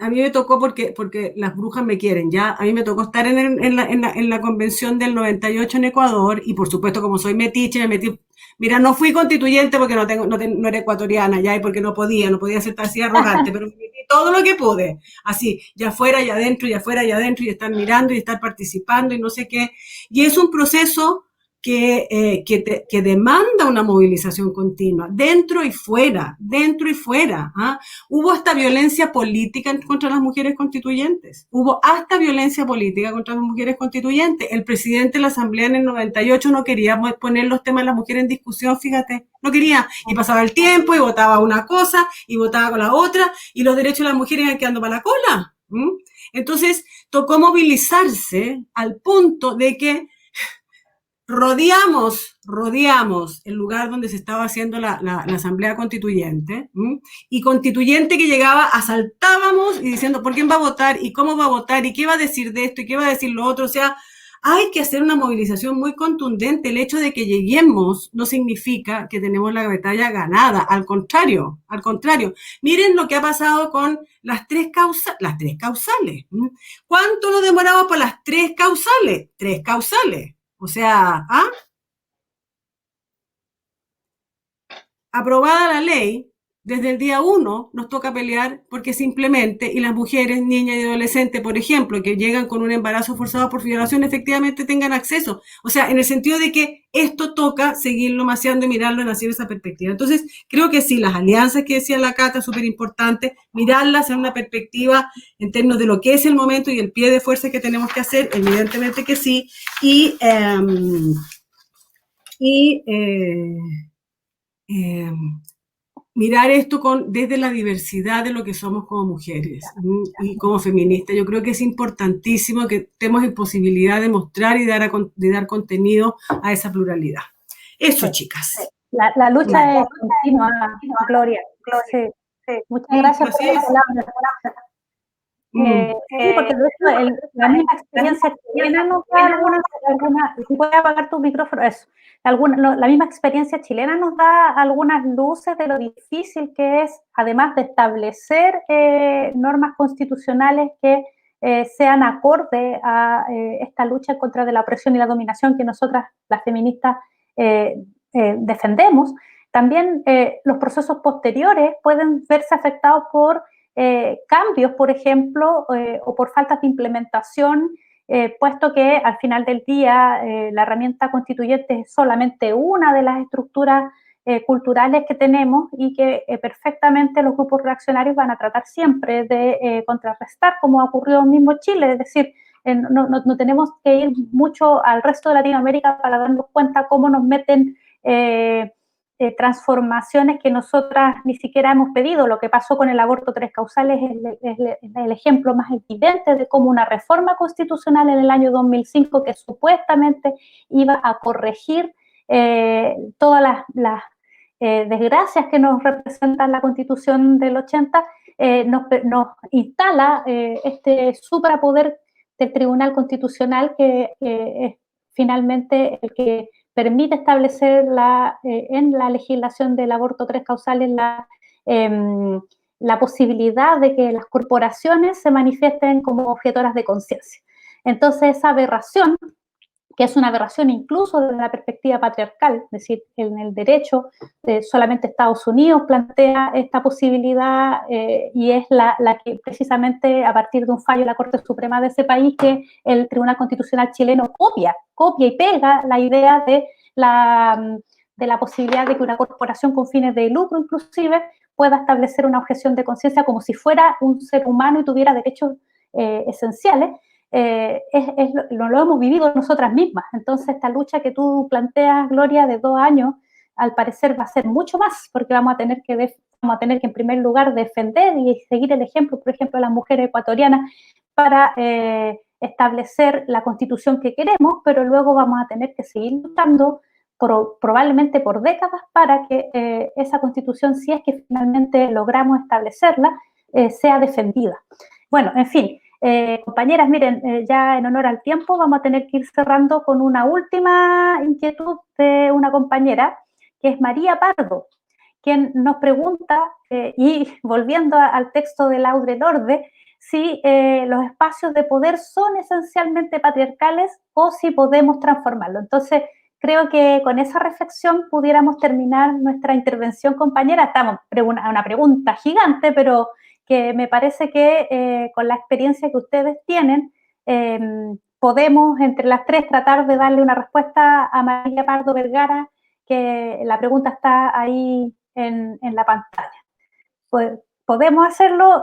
a mí me tocó porque las brujas me quieren, ¿ya? A mí me tocó estar en la convención del 98 en Ecuador y por supuesto como soy metiche, me metí. Mira, no fui constituyente porque no era ecuatoriana, ¿ya? Y porque no podía ser así arrogante, pero me metí todo lo que pude, así, ya afuera y adentro, y afuera y adentro, y estar mirando y estar participando y no sé qué. Y es un proceso que demanda una movilización continua, dentro y fuera, ¿ah? Hubo hasta violencia política contra las mujeres constituyentes, El presidente de la Asamblea en el 98 no quería poner los temas de las mujeres en discusión, fíjate, no quería, y pasaba el tiempo y votaba una cosa y votaba con la otra, y los derechos de las mujeres iban quedando para la cola. Entonces, tocó movilizarse al punto de que rodeamos el lugar donde se estaba haciendo la asamblea constituyente, y constituyente que llegaba, asaltábamos y diciendo por quién va a votar y cómo va a votar y qué va a decir de esto y qué va a decir lo otro. O sea, hay que hacer una movilización muy contundente. El hecho de que lleguemos no significa que tenemos la batalla ganada, al contrario. Miren lo que ha pasado con las tres causales. ¿Cuánto nos demoramos por las tres causales? O sea, aprobada la ley, desde el día 1 nos toca pelear porque simplemente, y las mujeres, niñas y adolescentes, por ejemplo, que llegan con un embarazo forzado por violación, efectivamente tengan acceso. O sea, en el sentido de que esto toca seguirlo maceando y mirarlo en así esa perspectiva. Entonces, creo que sí, las alianzas que decía la Cata, súper importante, mirarlas en una perspectiva en términos de lo que es el momento y el pie de fuerza que tenemos que hacer, evidentemente que sí, mirar esto desde la diversidad de lo que somos como mujeres y como feministas. Yo creo que es importantísimo que estemos en posibilidad de mostrar y dar contenido a esa pluralidad. Eso, chicas. La lucha es continua, Gloria. Sí. Muchas gracias por las palabras. Sí, porque de hecho la misma experiencia chilena nos da algunas, si puedes apagar tu micrófono, eso. La misma experiencia chilena nos da algunas luces de lo difícil que es, además de establecer normas constitucionales que sean acorde a esta lucha contra de la opresión y la dominación que nosotras, las feministas, defendemos. También los procesos posteriores pueden verse afectados por cambios, por ejemplo, o por faltas de implementación, puesto que al final del día la herramienta constituyente es solamente una de las estructuras culturales que tenemos y que perfectamente los grupos reaccionarios van a tratar siempre de contrarrestar, como ha ocurrido mismo en Chile, es decir, no tenemos que ir mucho al resto de Latinoamérica para darnos cuenta cómo nos meten transformaciones que nosotras ni siquiera hemos pedido. Lo que pasó con el aborto 3 causales es el ejemplo más evidente de cómo una reforma constitucional en el año 2005 que supuestamente iba a corregir todas las desgracias que nos representa la Constitución del 80, nos instala este suprapoder del Tribunal Constitucional que es finalmente el que permite establecer en la legislación del aborto 3 causales la posibilidad de que las corporaciones se manifiesten como objetoras de conciencia. Entonces, esa aberración que es una aberración incluso desde la perspectiva patriarcal, es decir, en el derecho solamente Estados Unidos plantea esta posibilidad y es la que precisamente a partir de un fallo de la Corte Suprema de ese país que el Tribunal Constitucional chileno copia y pega la idea de la posibilidad de que una corporación con fines de lucro inclusive pueda establecer una objeción de conciencia como si fuera un ser humano y tuviera derechos esenciales. Lo hemos vivido nosotras mismas. Entonces, esta lucha que tú planteas, Gloria, de 2 años, al parecer va a ser mucho más, porque vamos a tener que en primer lugar defender y seguir el ejemplo, por ejemplo, de las mujeres ecuatorianas para establecer la constitución que queremos, pero luego vamos a tener que seguir luchando probablemente por décadas para que esa constitución, si es que finalmente logramos establecerla, sea defendida. Bueno, en fin, compañeras, miren, ya en honor al tiempo vamos a tener que ir cerrando con una última inquietud de una compañera, que es María Pardo, quien nos pregunta, y volviendo al texto de Audre Lorde, si los espacios de poder son esencialmente patriarcales o si podemos transformarlo. Entonces, creo que con esa reflexión pudiéramos terminar nuestra intervención, compañera. Estamos una pregunta gigante, pero que me parece que con la experiencia que ustedes tienen, podemos entre las tres tratar de darle una respuesta a María Pardo Vergara, que la pregunta está ahí en la pantalla. Pues, podemos hacerlo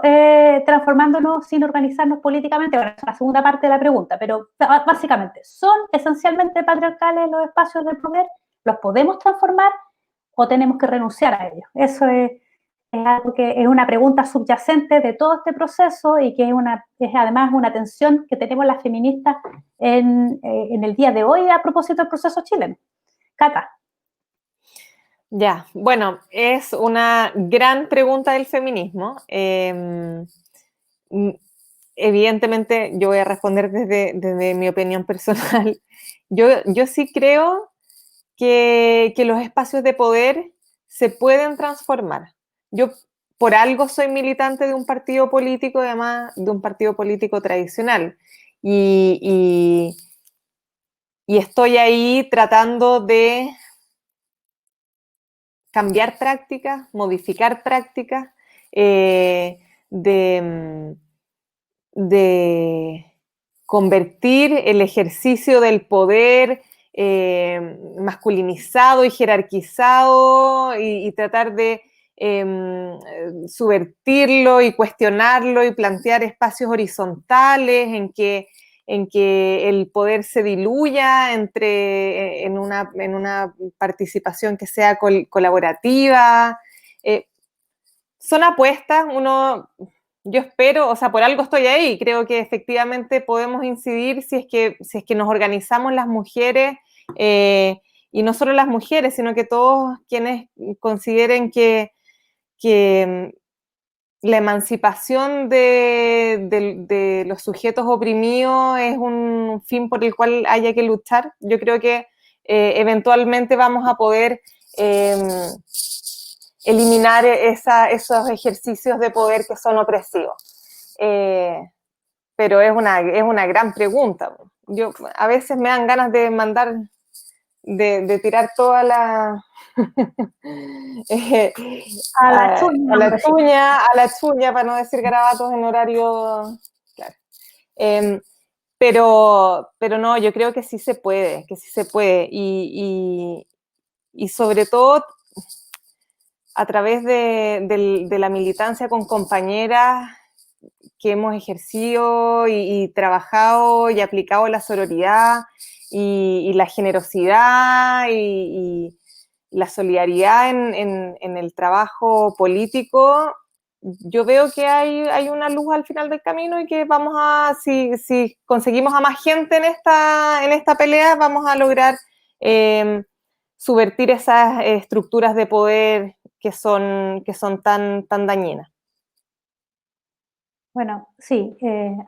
transformándonos sin organizarnos políticamente. Bueno, es la segunda parte de la pregunta, pero básicamente, ¿son esencialmente patriarcales los espacios del poder? ¿Los podemos transformar o tenemos que renunciar a ellos? Eso es algo que es una pregunta subyacente de todo este proceso y que es además una tensión que tenemos las feministas en el día de hoy a propósito del proceso chileno. Cata. Ya, bueno, es una gran pregunta del feminismo. Evidentemente, yo voy a responder desde mi opinión personal. Yo sí creo que los espacios de poder se pueden transformar. Yo por algo soy militante de un partido político, además de un partido político tradicional. Y estoy ahí tratando de cambiar prácticas, modificar prácticas, de convertir el ejercicio del poder masculinizado y jerarquizado y tratar de subvertirlo y cuestionarlo y plantear espacios horizontales en que el poder se diluya en una participación que sea colaborativa. Son apuestas, yo espero, o sea, por algo estoy ahí, creo que efectivamente podemos incidir si es que nos organizamos las mujeres, y no solo las mujeres, sino que todos quienes consideren que la emancipación de los sujetos oprimidos es un fin por el cual haya que luchar. Yo creo que eventualmente vamos a poder eliminar esos ejercicios de poder que son opresivos. Pero es una gran pregunta. A veces me dan ganas de mandar, de tirar toda la... a la chuña, para no decir garabatos en horario... Claro. Pero no, yo creo que sí se puede, y sobre todo a través de la militancia con compañeras que hemos ejercido y trabajado y aplicado la sororidad y la generosidad y la solidaridad en el trabajo político. Yo veo que hay una luz al final del camino y que si conseguimos a más gente en esta pelea, vamos a lograr subvertir esas estructuras de poder que son tan dañinas. Bueno, sí,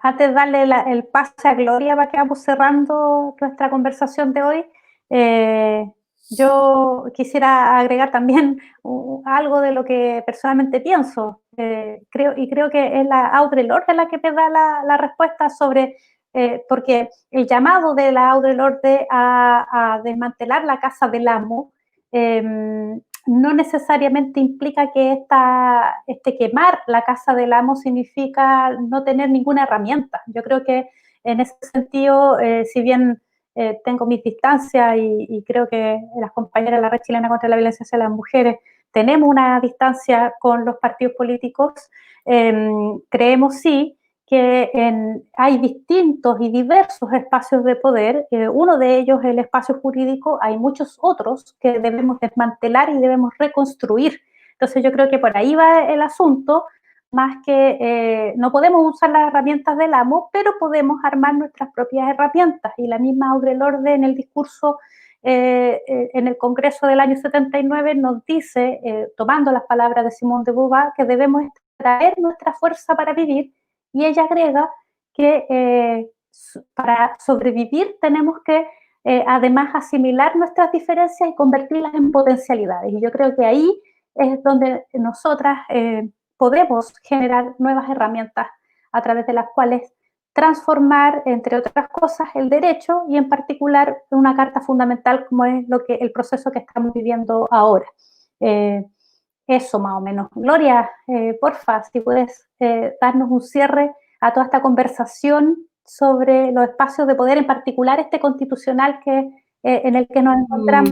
antes de darle el pase a Gloria para que vamos cerrando nuestra conversación de hoy, yo quisiera agregar también algo de lo que personalmente pienso. Creo que es la Audre Lorde la que me da la respuesta sobre porque el llamado de la Audre Lorde a desmantelar la Casa del Amo no necesariamente implica que quemar la Casa del Amo significa no tener ninguna herramienta. Yo creo que en ese sentido, si bien tengo mis distancias y creo que las compañeras de la Red Chilena contra la Violencia hacia las Mujeres tenemos una distancia con los partidos políticos, creemos sí que hay distintos y diversos espacios de poder, uno de ellos es el espacio jurídico, hay muchos otros que debemos desmantelar y debemos reconstruir. Entonces yo creo que por ahí va el asunto, más que no podemos usar las herramientas del amo, pero podemos armar nuestras propias herramientas. Y la misma Audre Lorde en el discurso en el Congreso del año 79 nos dice, tomando las palabras de Simone de Beauvoir, que debemos extraer nuestra fuerza para vivir, y ella agrega que para sobrevivir tenemos que además asimilar nuestras diferencias y convertirlas en potencialidades. Y yo creo que ahí es donde nosotras podemos generar nuevas herramientas a través de las cuales transformar, entre otras cosas, el derecho y en particular una carta fundamental como es el proceso que estamos viviendo ahora. Eso más o menos. Gloria, porfa, si puedes darnos un cierre a toda esta conversación sobre los espacios de poder, en particular este constitucional en el que nos encontramos.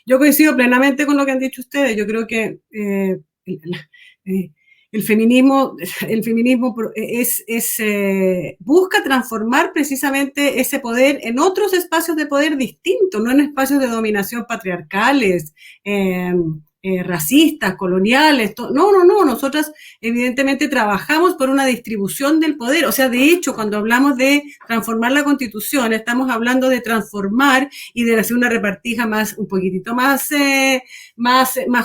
Yo coincido plenamente con lo que han dicho ustedes. Yo creo que el feminismo busca transformar precisamente ese poder en otros espacios de poder distintos, no en espacios de dominación patriarcales, racistas, coloniales. No, nosotras evidentemente trabajamos por una distribución del poder. O sea, de hecho, cuando hablamos de transformar la Constitución, estamos hablando de transformar y de hacer una repartija un poquitito más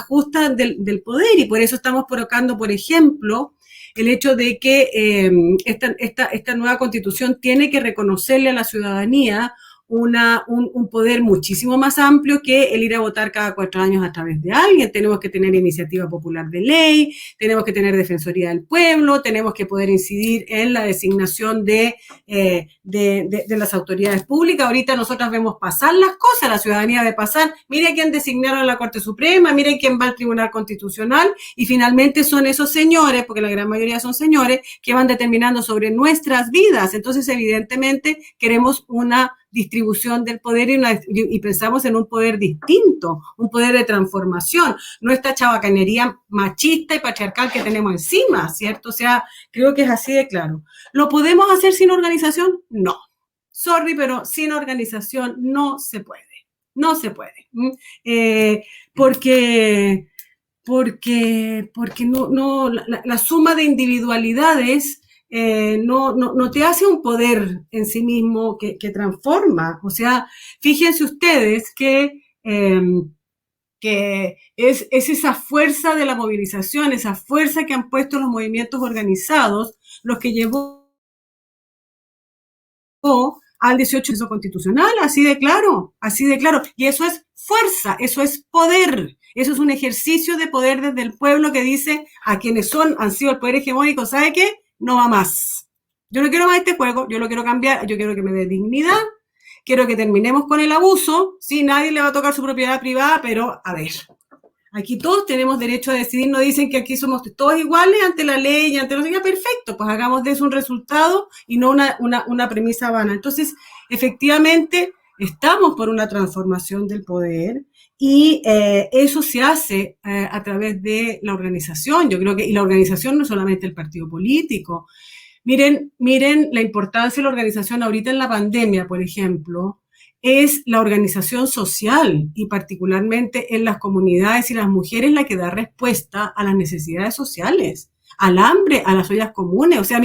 justa del poder, y por eso estamos provocando, por ejemplo, el hecho de que esta nueva Constitución tiene que reconocerle a la ciudadanía un poder muchísimo más amplio que el ir a votar cada 4 años a través de alguien. Tenemos que tener iniciativa popular de ley, tenemos que tener defensoría del pueblo, tenemos que poder incidir en la designación de las autoridades públicas. Ahorita nosotros vemos pasar las cosas, la ciudadanía ve pasar, mire quién designaron a la Corte Suprema, mire quién va al Tribunal Constitucional, y finalmente son esos señores, porque la gran mayoría son señores, que van determinando sobre nuestras vidas. Entonces, evidentemente, queremos una distribución del poder y pensamos en un poder distinto, un poder de transformación, no esta chabacanería machista y patriarcal que tenemos encima, ¿cierto? O sea, creo que es así de claro. ¿Lo podemos hacer sin organización? No. Sorry, pero sin organización no se puede. No se puede. Porque no, la suma de individualidades no te hace un poder en sí mismo que transforma. O sea, fíjense ustedes que es esa fuerza de la movilización, esa fuerza que han puesto los movimientos organizados, los que llevó al 18 constitucional, así de claro. Y eso es fuerza, eso es poder. Eso es un ejercicio de poder desde el pueblo que dice a quienes han sido el poder hegemónico, ¿sabe qué? No va más. Yo no quiero más este juego, yo lo quiero cambiar, yo quiero que me dé dignidad, quiero que terminemos con el abuso. Sí, nadie le va a tocar su propiedad privada, pero a ver, aquí todos tenemos derecho a decidir, no dicen que aquí somos todos iguales ante la ley, ante los demás. Perfecto, pues hagamos de eso un resultado y no una premisa vana. Entonces, efectivamente, estamos por una transformación del poder. Y eso se hace a través de la organización. Yo creo que, y la organización no es solamente el partido político. Miren la importancia de la organización ahorita en la pandemia, por ejemplo, es la organización social y particularmente en las comunidades y las mujeres la que da respuesta a las necesidades sociales, al hambre, a las ollas comunes. O sea,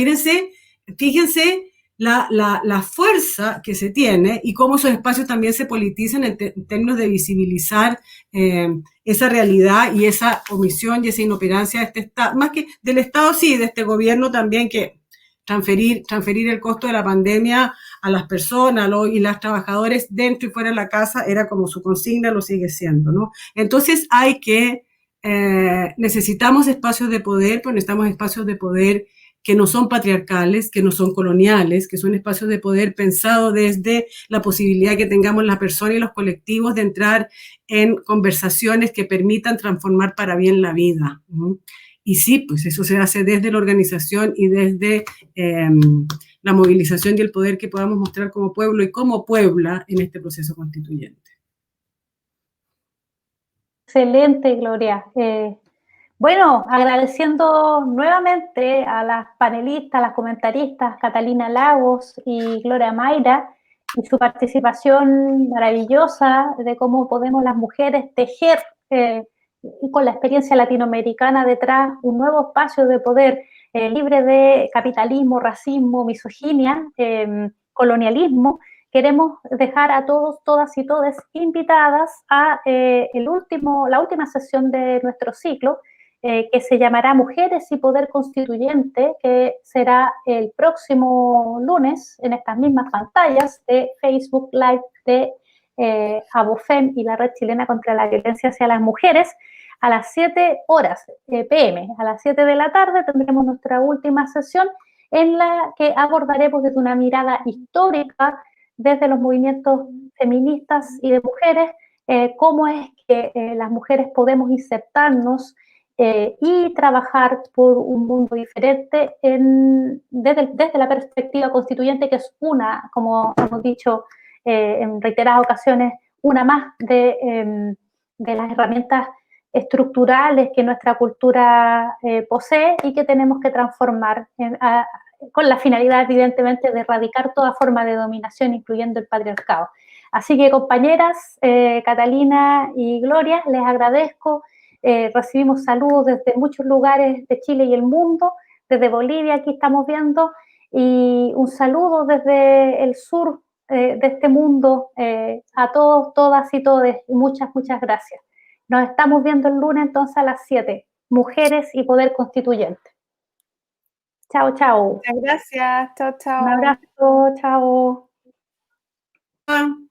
fíjense la fuerza que se tiene y cómo esos espacios también se politizan en términos de visibilizar esa realidad y esa omisión y esa inoperancia de este Estado, más que del Estado, sí, de este gobierno también, que transferir el costo de la pandemia a las personas y las trabajadores dentro y fuera de la casa era como su consigna, lo sigue siendo, ¿no? Entonces necesitamos espacios de poder, pero necesitamos espacios de poder que no son patriarcales, que no son coloniales, que son espacios de poder pensados desde la posibilidad que tengamos las personas y los colectivos de entrar en conversaciones que permitan transformar para bien la vida. Y sí, pues eso se hace desde la organización y desde la movilización y el poder que podamos mostrar como pueblo y como Puebla en este proceso constituyente. Excelente, Gloria. Bueno, agradeciendo nuevamente a las panelistas, las comentaristas, Catalina Lagos y Gloria Mayra, y su participación maravillosa de cómo podemos las mujeres tejer, y con la experiencia latinoamericana detrás, un nuevo espacio de poder libre de capitalismo, racismo, misoginia, colonialismo. Queremos dejar a todos, todas y todes invitadas a la última sesión de nuestro ciclo, que se llamará Mujeres y Poder Constituyente, que será el próximo lunes en estas mismas pantallas de Facebook Live de ABOFEM y la Red Chilena contra la Violencia hacia las Mujeres, a las 7 horas p.m. A las 7 de la tarde tendremos nuestra última sesión en la que abordaremos desde una mirada histórica, desde los movimientos feministas y de mujeres, cómo es que las mujeres podemos insertarnos y trabajar por un mundo diferente desde la perspectiva constituyente, que es una, como hemos dicho en reiteradas ocasiones, una más de las herramientas estructurales que nuestra cultura posee y que tenemos que transformar con la finalidad, evidentemente, de erradicar toda forma de dominación, incluyendo el patriarcado. Así que, compañeras, Catalina y Gloria, les agradezco. Recibimos saludos desde muchos lugares de Chile y el mundo, desde Bolivia, aquí estamos viendo, y un saludo desde el sur de este mundo a todos, todas y todes, y muchas, muchas gracias. Nos estamos viendo el lunes entonces a las 7, Mujeres y Poder Constituyente. Chao, chao. Muchas gracias. Chao, chao. Un abrazo, chao.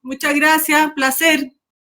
Muchas gracias, placer.